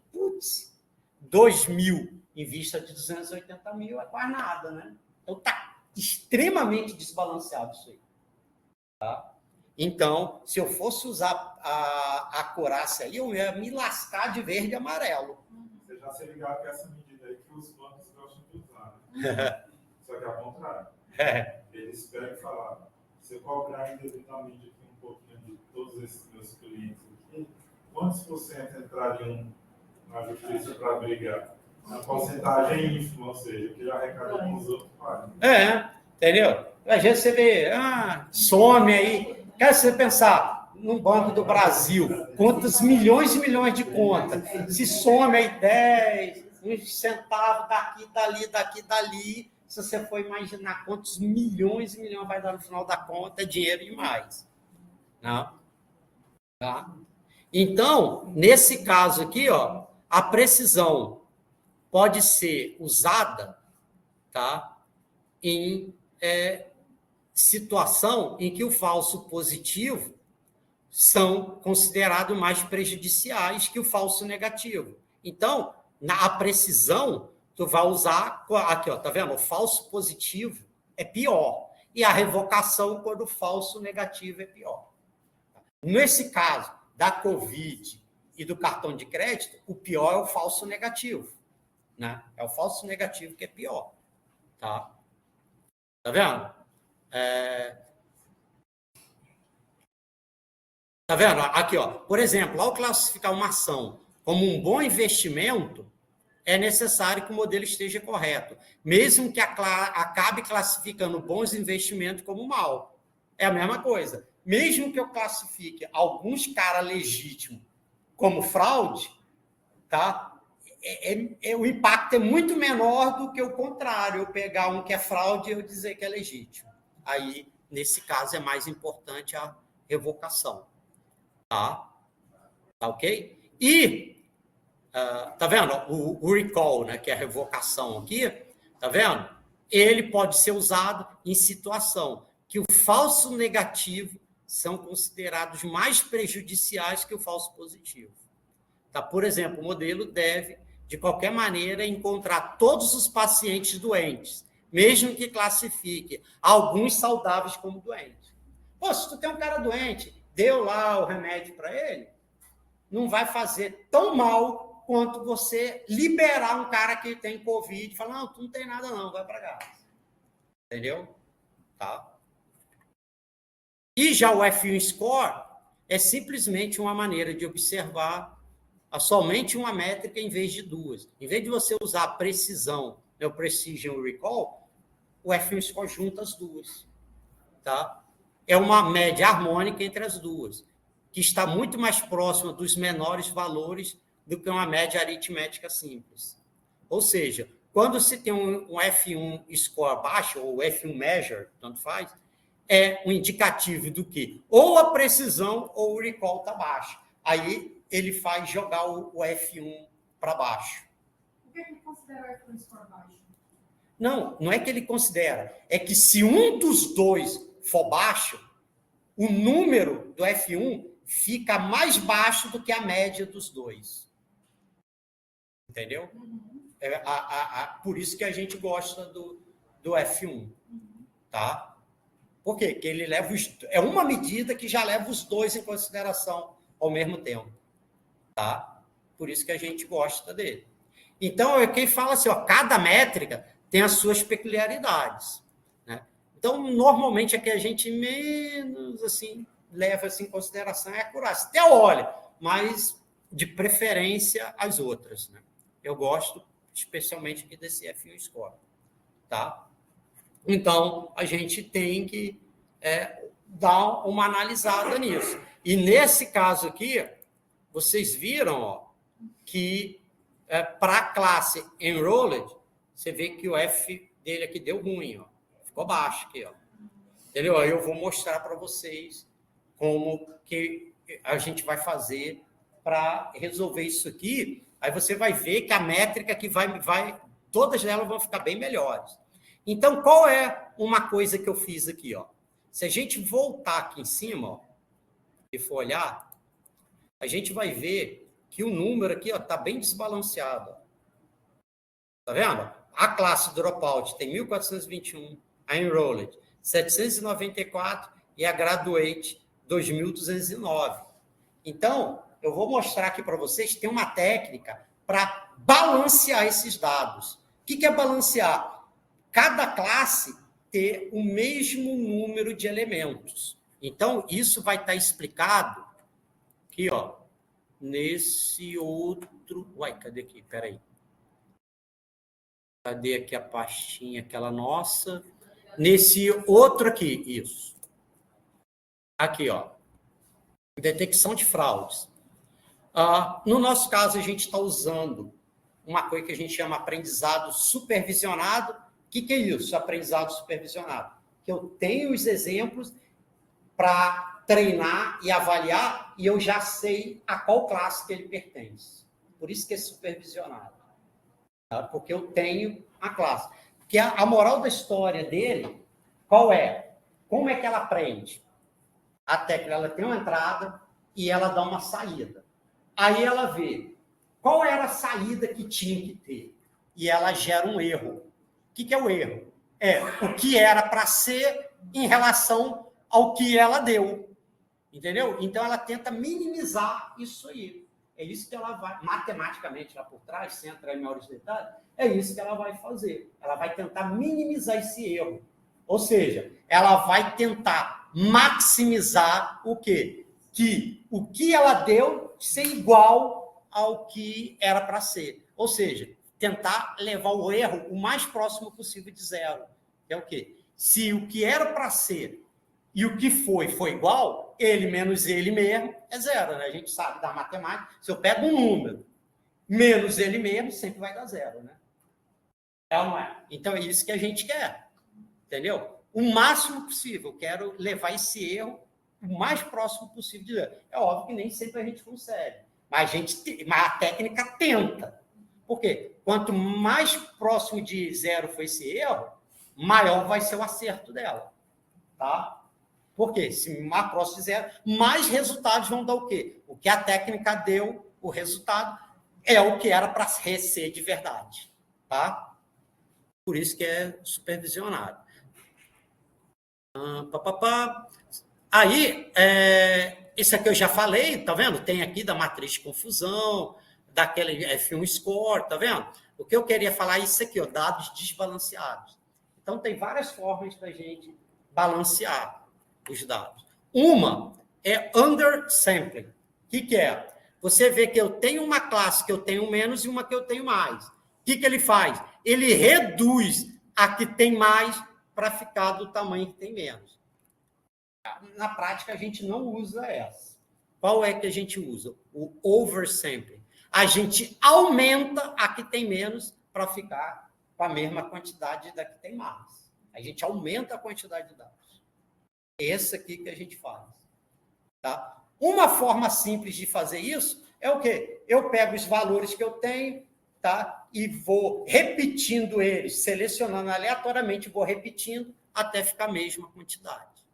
2 mil em vista de 280 mil é quase nada, né? Então, está extremamente desbalanceado isso aí. Tá? Então, se eu fosse usar a acurácia aí, eu ia me lascar de verde e amarelo. Você já se ligava com essa medida aí que os bancos gostam de usar, né? Só que ao contrário. Eles pegam e falam, se eu cobrar indevidamente aqui um pouquinho de todos esses meus clientes aqui, quantos por cento entrariam na justiça para brigar? A porcentagem ínfima, ou seja, que já arrecada com os outros pagam. Entendeu? Às vezes você vê, some aí. Quer você pensar, no Banco do Brasil, quantos milhões e milhões de contas. Se some aí 10, uns centavos daqui, dali. Se você for imaginar quantos milhões e milhões vai dar no final da conta, é dinheiro demais. Não? Tá? Então, nesse caso aqui, ó, a precisão pode ser usada, tá, em situação em que o falso positivo são considerados mais prejudiciais que o falso negativo. Então, a precisão, tu vai usar aqui, ó, tá vendo? O falso positivo é pior e a revocação quando o falso negativo é pior. Nesse caso da COVID e do cartão de crédito, o pior é o falso negativo, né? É o falso negativo que é pior, tá? Tá vendo? Tá vendo? Aqui, ó. Por exemplo, ao classificar uma ação como um bom investimento, é necessário que o modelo esteja correto, mesmo que acabe classificando bons investimentos como mal. É a mesma coisa. Mesmo que eu classifique alguns caras legítimos como fraude, tá? O impacto é muito menor do que o contrário, eu pegar um que é fraude e eu dizer que é legítimo. Aí, nesse caso, é mais importante a revocação. Tá ok? E, tá vendo? O recall, né, que é a revocação aqui, tá vendo? Ele pode ser usado em situação que o falso negativo são considerados mais prejudiciais que o falso positivo. Tá? Por exemplo, o modelo deve, de qualquer maneira, encontrar todos os pacientes doentes, mesmo que classifique alguns saudáveis como doentes. Pô, se tu tem um cara doente, deu lá o remédio para ele, não vai fazer tão mal quanto você liberar um cara que tem Covid e falar, não, tu não tem nada não, vai para casa. Entendeu? Tá? E já o F1 Score é simplesmente uma maneira de observar somente uma métrica em vez de duas. Em vez de você usar a precisão, o Precision Recall, o F1 Score junta as duas. Tá? É uma média harmônica entre as duas, que está muito mais próxima dos menores valores do que uma média aritmética simples. Ou seja, quando se tem um F1 Score baixo, ou F1 Measure, tanto faz, é um indicativo do que ou a precisão ou o recall está baixo. Aí ele faz jogar o F1 para baixo. Por que ele considera o F1 Score baixo? Não é que ele considera. É que se um dos dois for baixo, o número do F1 fica mais baixo do que a média dos dois. Entendeu? Por isso que a gente gosta do F1. Tá? Por quê? Porque ele leva é uma medida que já leva os dois em consideração ao mesmo tempo. Tá? Por isso que a gente gosta dele. Então, quem fala assim, ó, cada métrica tem as suas peculiaridades. Né? Então, normalmente, a que a gente menos assim, leva assim, em consideração é a acurácia. Até olha, mas de preferência as outras. Né? Eu gosto especialmente aqui desse F1 Score. Tá? Então, a gente tem que dar uma analisada nisso. E nesse caso aqui, vocês viram ó, que para a classe Enrolled, você vê que o F dele aqui deu ruim, ó. Ficou baixo aqui. Ó. Entendeu? Aí eu vou mostrar para vocês como que a gente vai fazer para resolver isso aqui. Aí você vai ver que a métrica que todas elas vão ficar bem melhores. Então, qual é uma coisa que eu fiz aqui? Ó? Se a gente voltar aqui em cima ó, e for olhar, a gente vai ver que o número aqui está bem desbalanceado. Está vendo? A classe Dropout tem 1.421, a Enrolled 794 e a Graduate 2.209. Então, eu vou mostrar aqui para vocês, tem uma técnica para balancear esses dados. O que é balancear? Cada classe ter o mesmo número de elementos. Então, isso vai estar explicado aqui, ó, nesse outro... Uai, cadê aqui? Peraí. Cadê aqui a pastinha, aquela nossa? Nesse outro aqui, isso. Aqui, ó. Detecção de fraudes. No nosso caso, a gente está usando uma coisa que a gente chama aprendizado supervisionado. O que é isso, aprendizado supervisionado? Que eu tenho os exemplos para treinar e avaliar, e eu já sei a qual classe que ele pertence. Por isso que é supervisionado. Tá? Porque eu tenho a classe. Porque a moral da história dele, qual é? Como é que ela aprende? A técnica, ela tem uma entrada e ela dá uma saída. Aí ela vê qual era a saída que tinha que ter. E ela gera um erro. O que é o erro? É o que era para ser em relação ao que ela deu. Entendeu? Então, ela tenta minimizar isso aí. É isso que ela vai, matematicamente, lá por trás, sem entrar em maiores detalhes, é isso que ela vai fazer. Ela vai tentar minimizar esse erro. Ou seja, ela vai tentar maximizar o quê? Que o que ela deu ser igual ao que era para ser. Ou seja, tentar levar o erro o mais próximo possível de zero. Que é o quê? Se o que era para ser e o que foi igual, ele menos ele mesmo é zero, né? A gente sabe da matemática. Se eu pego um número menos ele mesmo, sempre vai dar zero, né? Então, então é isso que a gente quer, entendeu? O máximo possível. Eu quero levar esse erro o mais próximo possível de zero. É óbvio que nem sempre a gente consegue, mas a técnica tenta. Por quê? Quanto mais próximo de zero for esse erro, maior vai ser o acerto dela, tá? Porque se mais próximo de zero, mais resultados vão dar o quê? O que a técnica deu, o resultado, é o que era para ser de verdade. Tá? Por isso que é supervisionado. Aí, isso aqui eu já falei, tá vendo? Tem aqui da matriz de confusão, daquele F1 score, tá vendo? O que eu queria falar é isso aqui, ó, dados desbalanceados. Então, tem várias formas para a gente balancear os dados. Uma é undersampling. O que é? Você vê que eu tenho uma classe que eu tenho menos e uma que eu tenho mais. O que ele faz? Ele reduz a que tem mais para ficar do tamanho que tem menos. Na prática, a gente não usa essa. Qual é que a gente usa? O oversampling. A gente aumenta a que tem menos para ficar com a mesma quantidade da que tem mais. A gente aumenta a quantidade de dados. Esse aqui que a gente faz. Tá? Uma forma simples de fazer isso é o quê? Eu pego os valores que eu tenho, tá? E vou repetindo eles, selecionando aleatoriamente, vou repetindo até ficar a mesma quantidade.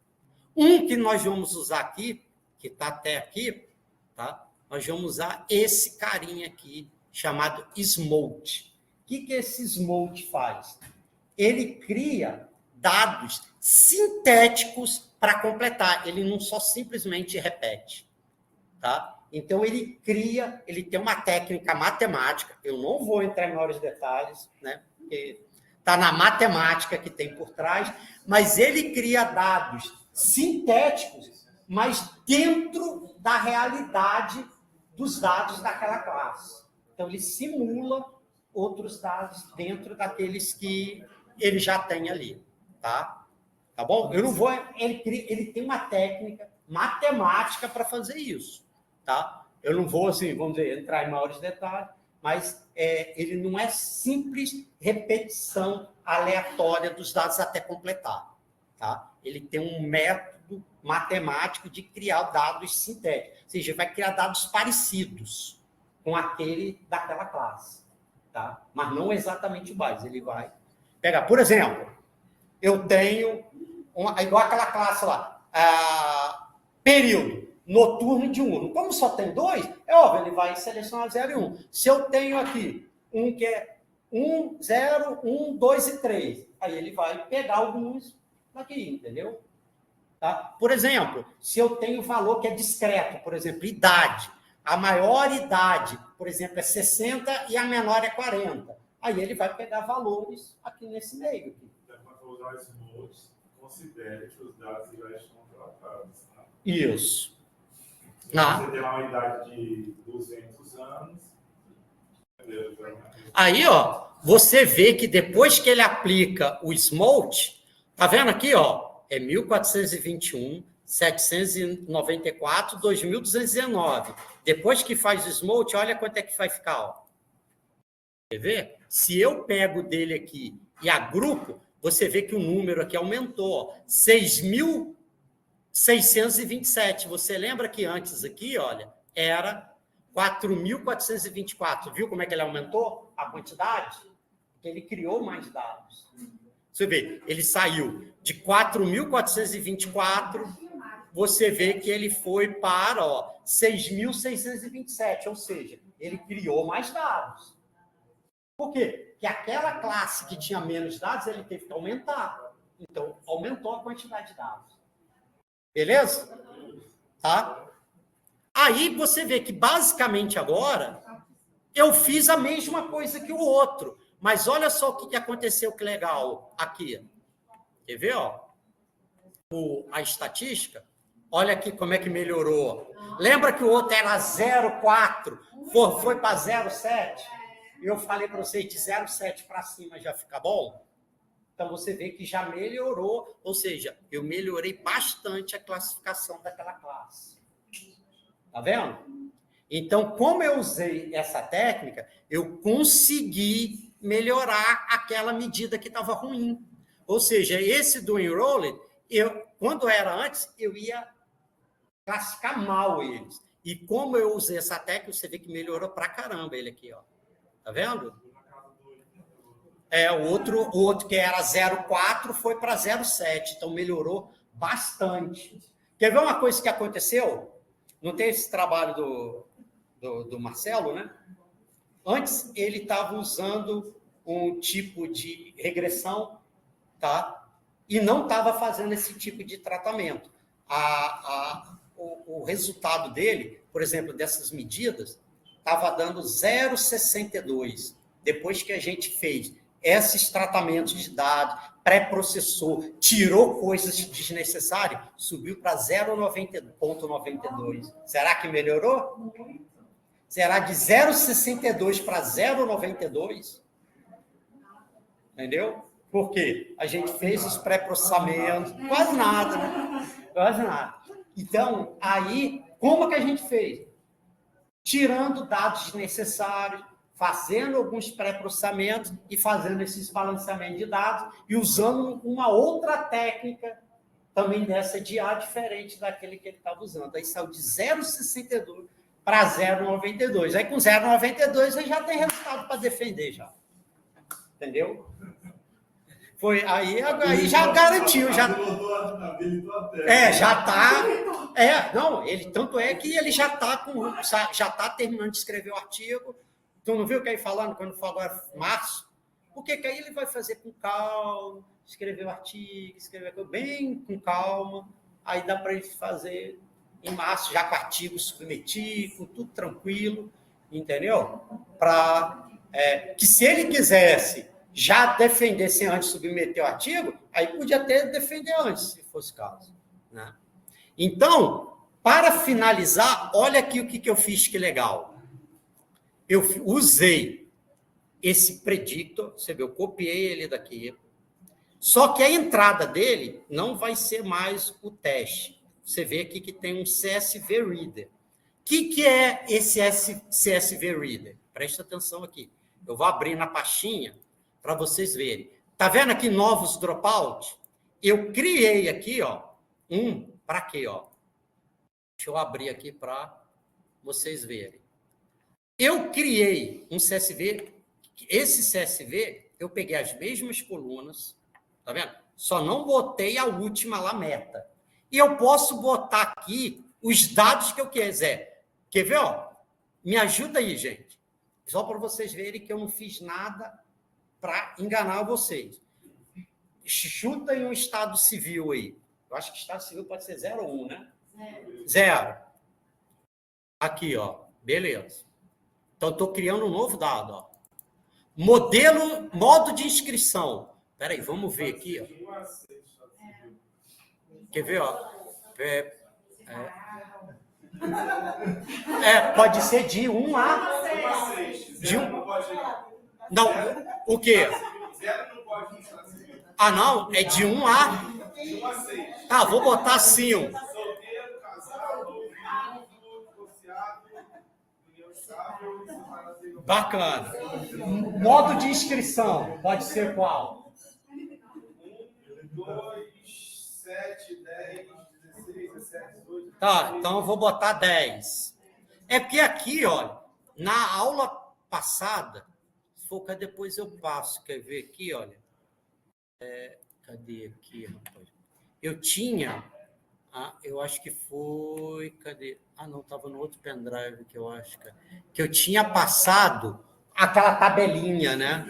Um que nós vamos usar aqui, que está até aqui, tá? Nós vamos usar esse carinha aqui, chamado Smolt. O que esse Smolt faz? Ele cria dados sintéticos para completar. Ele não só simplesmente repete. Tá? Então, ele cria, ele tem uma técnica matemática, eu não vou entrar em maiores detalhes, né? Porque está na matemática que tem por trás, mas ele cria dados sintéticos, mas dentro da realidade dos dados daquela classe. Então, ele simula outros dados dentro daqueles que ele já tem ali, tá? Tá bom? Eu não vou... Ele tem uma técnica matemática para fazer isso, tá? Eu não vou, assim, vamos dizer, entrar em maiores detalhes, mas ele não é simples repetição aleatória dos dados até completar, tá? Ele tem um método matemático de criar dados sintéticos, ou seja, vai criar dados parecidos com aquele daquela classe, tá? Mas não exatamente iguais, ele vai pegar. Por exemplo, eu tenho, igual aquela classe lá, período noturno e diurno. Como só tem 2, é óbvio, ele vai selecionar 0 e 1. Se eu tenho aqui um que é 1, 0, 1, 2 e 3, aí ele vai pegar alguns daqui, entendeu? Tá? Por exemplo, se eu tenho valor que é discreto, por exemplo, idade, a maior idade, por exemplo, é 60 e a menor é 40, aí ele vai pegar valores aqui nesse meio. Então, quando for usar esses modos, considere que os dados já estão tratados. Né? Isso. Se você tem uma idade de 200 anos... Aí, ó, você vê que depois que ele aplica o Smolt, tá vendo aqui, ó, é 1421, 794, 2219. Depois que faz o Smolt, olha quanto é que vai ficar, ó. Quer ver? Se eu pego dele aqui e agrupo, você vê que o número aqui aumentou, ó, 6.000 627. Você lembra que antes aqui, olha, era 4.424. Viu como é que ele aumentou a quantidade? Porque ele criou mais dados. Você vê, ele saiu de 4.424, você vê que ele foi para 6.627, ou seja, ele criou mais dados. Por quê? Porque aquela classe que tinha menos dados, ele teve que aumentar. Então, aumentou a quantidade de dados. Beleza? Tá? Aí você vê que, basicamente, agora, eu fiz a mesma coisa que o outro. Mas olha só o que aconteceu, que legal aqui. Quer ver, a estatística? Olha aqui como é que melhorou. Lembra que o outro era 0,4, foi para 0,7? Eu falei para vocês, de 0,7 para cima já fica bom? Então, você vê que já melhorou, ou seja, eu melhorei bastante a classificação daquela classe. Tá vendo? Então, como eu usei essa técnica, eu consegui melhorar aquela medida que estava ruim. Ou seja, esse do enrolled, quando era antes, eu ia classificar mal eles. E como eu usei essa técnica, você vê que melhorou pra caramba ele aqui, ó. Tá vendo? O outro que era 0,4 foi para 0,7, então melhorou bastante. Quer ver uma coisa que aconteceu? Não tem esse trabalho do Marcelo, né? Antes, ele estava usando um tipo de regressão, tá? E não estava fazendo esse tipo de tratamento. O resultado dele, por exemplo, dessas medidas, estava dando 0,62. Depois que a gente fez esses tratamentos de dados, pré-processou, tirou coisas desnecessárias, subiu para 0,92. Será que melhorou? Será de 0,62 para 0,92? Entendeu? Por quê? A gente fez os pré-processamentos, quase nada, né? Quase nada. Então, aí, como que a gente fez? Tirando dados desnecessários, fazendo alguns pré-processamentos e fazendo esses balanceamentos de dados e usando uma outra técnica também dessa de A diferente daquele que ele estava usando. Aí saiu de 0,62 para 0,92. Aí com 0,92 ele já tem resultado para defender já. Entendeu? Foi aí já garantiu, já. Já está. Não, ele tanto é que ele já está terminando de escrever o artigo. Tu não viu o que aí falando quando falou agora março? Porque que aí ele vai fazer com calma, escrever o artigo, escrever bem com calma. Aí dá para ele fazer em março, já com o artigo submetido, tudo tranquilo, entendeu? Que se ele quisesse já defendesse antes de submeter o artigo, aí podia até defender antes, se fosse o caso. Né? Então, para finalizar, olha aqui o que eu fiz que legal. Eu usei esse predictor, você vê, eu copiei ele daqui, só que a entrada dele não vai ser mais o teste. Você vê aqui que tem um CSV Reader. O que é esse CSV Reader? Presta atenção aqui. Eu vou abrir na pastinha para vocês verem. Tá vendo aqui novos dropout? Eu criei aqui, para quê, Deixa eu abrir aqui para vocês verem. Eu criei um CSV, esse CSV, eu peguei as mesmas colunas, tá vendo? Só não botei a última lá, meta. E eu posso botar aqui os dados que eu quiser. Quer ver, Me ajuda aí, gente. Só para vocês verem que eu não fiz nada para enganar vocês. Chuta em um estado civil aí. Eu acho que estado civil pode ser 0 ou 1, né? 0. Aqui, beleza. Então, estou criando um novo dado. Modo de inscrição. Espera aí, vamos ver aqui. Quer ver? Pode ser de 1 a... De 1... Não, o quê? Não, é de 1 a... Tá, vou botar assim, Bacana. Modo de inscrição, pode ser qual? 1, 2, 7, 10, 16, Tá, então eu vou botar 10. É porque aqui, olha, na aula passada, se for que depois eu passo, quer ver aqui, olha. Cadê aqui, rapaz? Eu tinha, eu acho que foi, cadê? Não, estava no outro pendrive que eu acho, cara. Que eu tinha passado aquela tabelinha, né?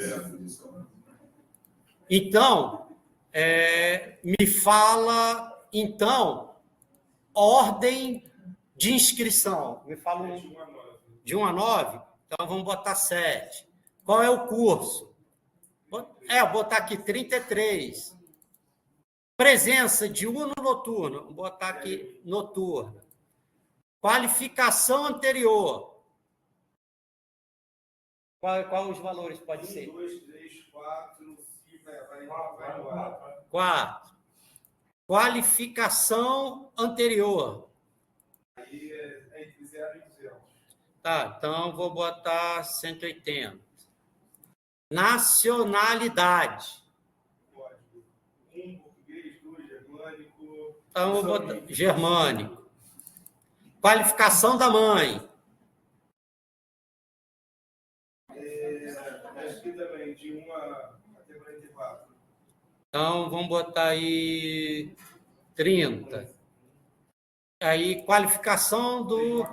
Então, me fala, então, ordem de inscrição. Me fala de 1 a 9? Então, vamos botar 7. Qual é o curso? Vou botar aqui 33. Presença diurno ou noturno? Vou botar aqui noturno. Qualificação anterior. Qual os valores pode ser? 1, 2, 3, 4, 5, vai embora. 4. Qualificação anterior. Aí é entre 0 e 200. Tá, então vou botar 180. Nacionalidade. Pode. 1, português, 2, germânico. Então vou botar germânico. Qualificação da mãe. Acho que também, de 1 até 44. Então vamos botar aí 30. Aí qualificação do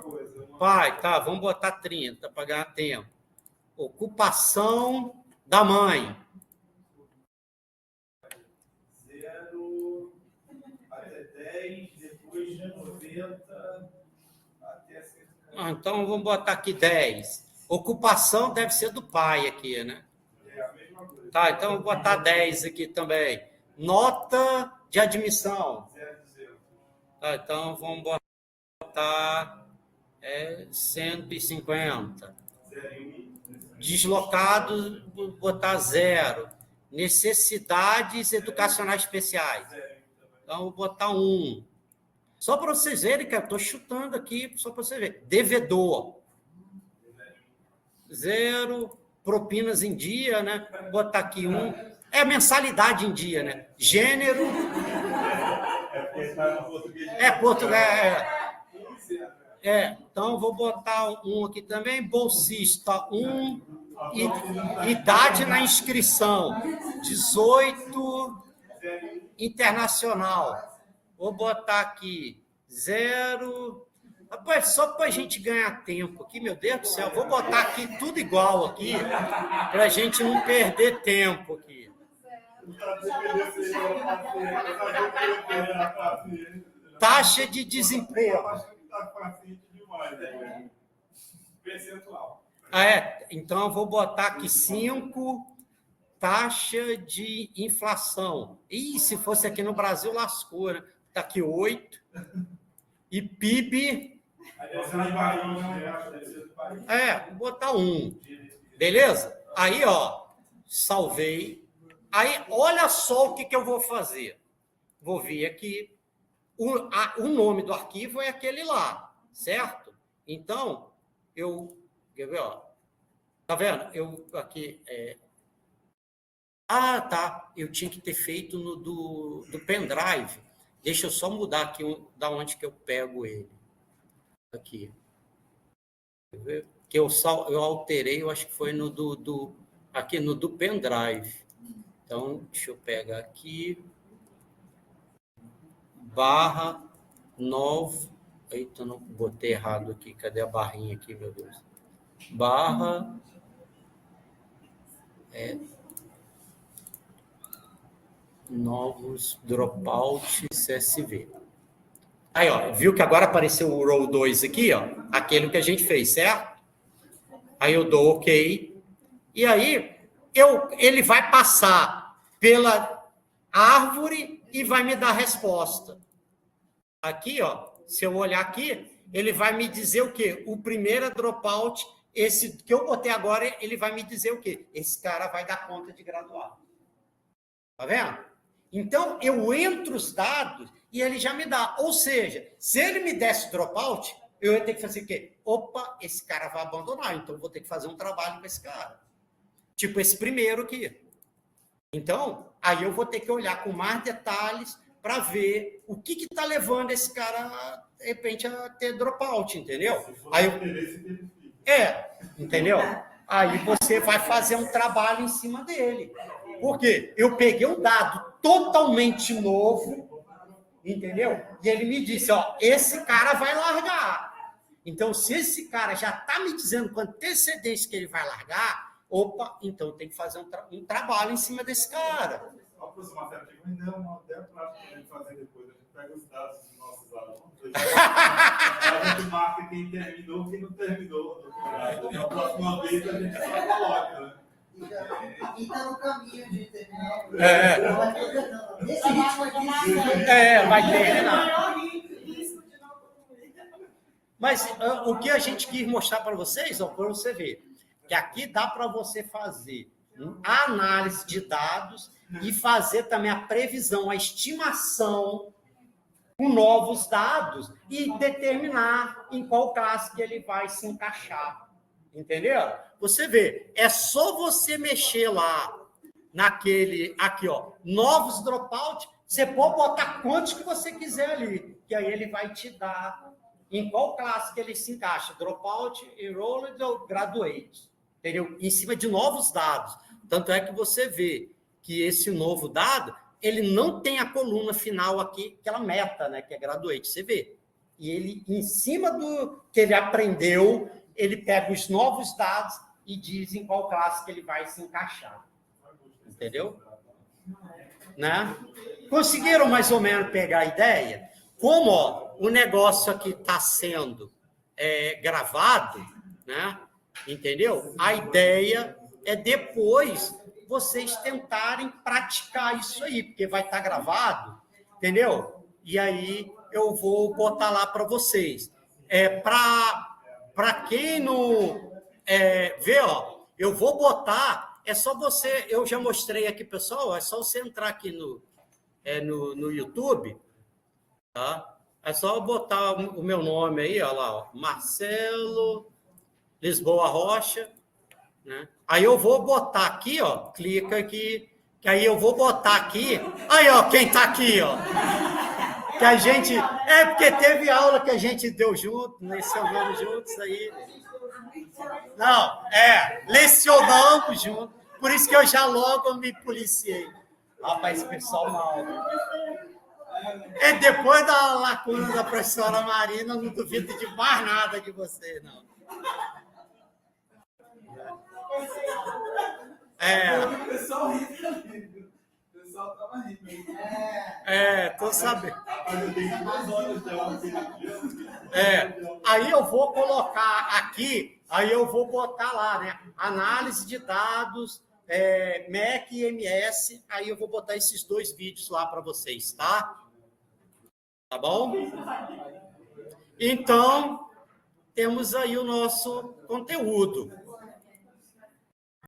pai, tá, vamos botar 30 para ganhar tempo. Ocupação da mãe. 0 até 10, depois de 90 até 100. Então vamos botar aqui 10. Ocupação deve ser do pai aqui, né? É a mesma coisa. Tá, então vou botar 10 aqui também. Nota de admissão. 0 a 200. Tá, então vamos botar 150. 0 e 1. Deslocados, vou botar 0. Necessidades educacionais especiais. 0 e 1 também. Então, vou botar 1. Só para vocês verem, cara, estou chutando aqui, só para vocês verem. Devedor. 0. Propinas em dia, né? Vou botar aqui 1. Mensalidade em dia, né? Gênero. Português. Então, vou botar 1 aqui também. Bolsista, 1. Idade na inscrição, 18. Internacional. Vou botar aqui 0. Rapaz, só para a gente ganhar tempo aqui, meu Deus do céu, vou botar aqui tudo igual aqui, para a gente não perder tempo aqui. Taxa de desemprego. Percentual. Então eu vou botar aqui 5, taxa de inflação. E se fosse aqui no Brasil, lascou, né? Está aqui 8. E PIB. Vou botar 1. Beleza? Aí, salvei. Aí, olha só o que eu vou fazer. Vou vir aqui. O nome do arquivo é aquele lá, certo? Então, quer ver, tá vendo? Eu aqui. Tá. Eu tinha que ter feito no do pendrive. Deixa eu só mudar aqui da onde que eu pego ele. Aqui. Quer ver? Que eu alterei, eu acho que foi aqui no do pendrive. Então, deixa eu pegar aqui. /9. Eita, não botei errado aqui. Cadê a barrinha aqui, meu Deus? Novos dropout CSV. Aí, viu que agora apareceu o row 2 aqui, aquele que a gente fez, certo? Aí eu dou OK. E aí, ele vai passar pela árvore e vai me dar a resposta. Aqui, se eu olhar aqui, ele vai me dizer o quê? O primeiro dropout, esse que eu botei agora, ele vai me dizer o quê? Esse cara vai dar conta de graduar. Tá vendo? Então, eu entro os dados e ele já me dá. Ou seja, se ele me desse dropout, eu ia ter que fazer o quê? Opa, esse cara vai abandonar, então eu vou ter que fazer um trabalho com esse cara. Tipo esse primeiro aqui. Então, aí eu vou ter que olhar com mais detalhes para ver o que está levando esse cara, de repente, a ter dropout, entendeu? Se for Aí, interesse, ele fica. entendeu? Aí você vai fazer um trabalho em cima dele. Por quê? Eu peguei um dado totalmente novo, entendeu? E ele me disse, ó, esse cara vai largar. Então, se esse cara já está me dizendo com antecedência que ele vai largar, opa, então tem que fazer um trabalho em cima desse cara. A professora Marcela digo, mas não, uma ideia prática que a gente fazer depois. A gente pega os dados dos nossos alunos, a gente marca quem terminou e quem não terminou. E a próxima vez a gente só coloca, né? E está no caminho de terminar. Esse ritmo aqui. Vai terminar. Maior risco de não concluir. Mas o que a gente quis mostrar para vocês, ó, para você ver, que aqui dá para você fazer a análise de dados e fazer também a previsão, a estimação com novos dados e determinar em qual classe que ele vai se encaixar. Entendeu? Você vê, é só você mexer lá naquele, aqui, ó, novos dropout, você pode botar quantos que você quiser ali, que aí ele vai te dar em qual classe que ele se encaixa, dropout, enrolled ou graduate, entendeu? Em cima de novos dados. Tanto é que você vê que esse novo dado, ele não tem a coluna final aqui, aquela meta, né, que é graduate, você vê. E ele, em cima do que ele aprendeu, ele pega os novos dados e diz em qual classe que ele vai se encaixar. Entendeu? Né? Conseguiram mais ou menos pegar a ideia? Como ó, o negócio aqui está sendo gravado, né? Entendeu? A ideia é depois vocês tentarem praticar isso aí, porque vai estar gravado, entendeu? E aí eu vou botar lá para vocês. Para quem não vê, ó, eu vou botar, é só você, eu já mostrei aqui, pessoal, é só você entrar aqui no YouTube, tá? É só botar o meu nome aí, ó lá, ó, Marcelo Lisboa Rocha, né? Aí eu vou botar aqui, ó, clica aqui, que aí eu vou botar aqui, aí, ó, quem tá aqui, ó, que a gente, porque teve aula que a gente deu junto, lecionamos juntos aí, não, lecionamos juntos, por isso que eu já logo me policiei. Rapaz, esse pessoal mal. Depois da lacuna da professora Marina, não duvido de mais nada de você, não. O pessoal rindo. O pessoal estava rindo. Tô sabendo. Rapaz, eu tenho 2 horas de aula. Aí eu vou colocar aqui, aí eu vou botar lá, né? Análise de dados, MEC e MS, aí eu vou botar esses 2 vídeos lá para vocês, tá? Tá bom? Então, temos aí o nosso conteúdo.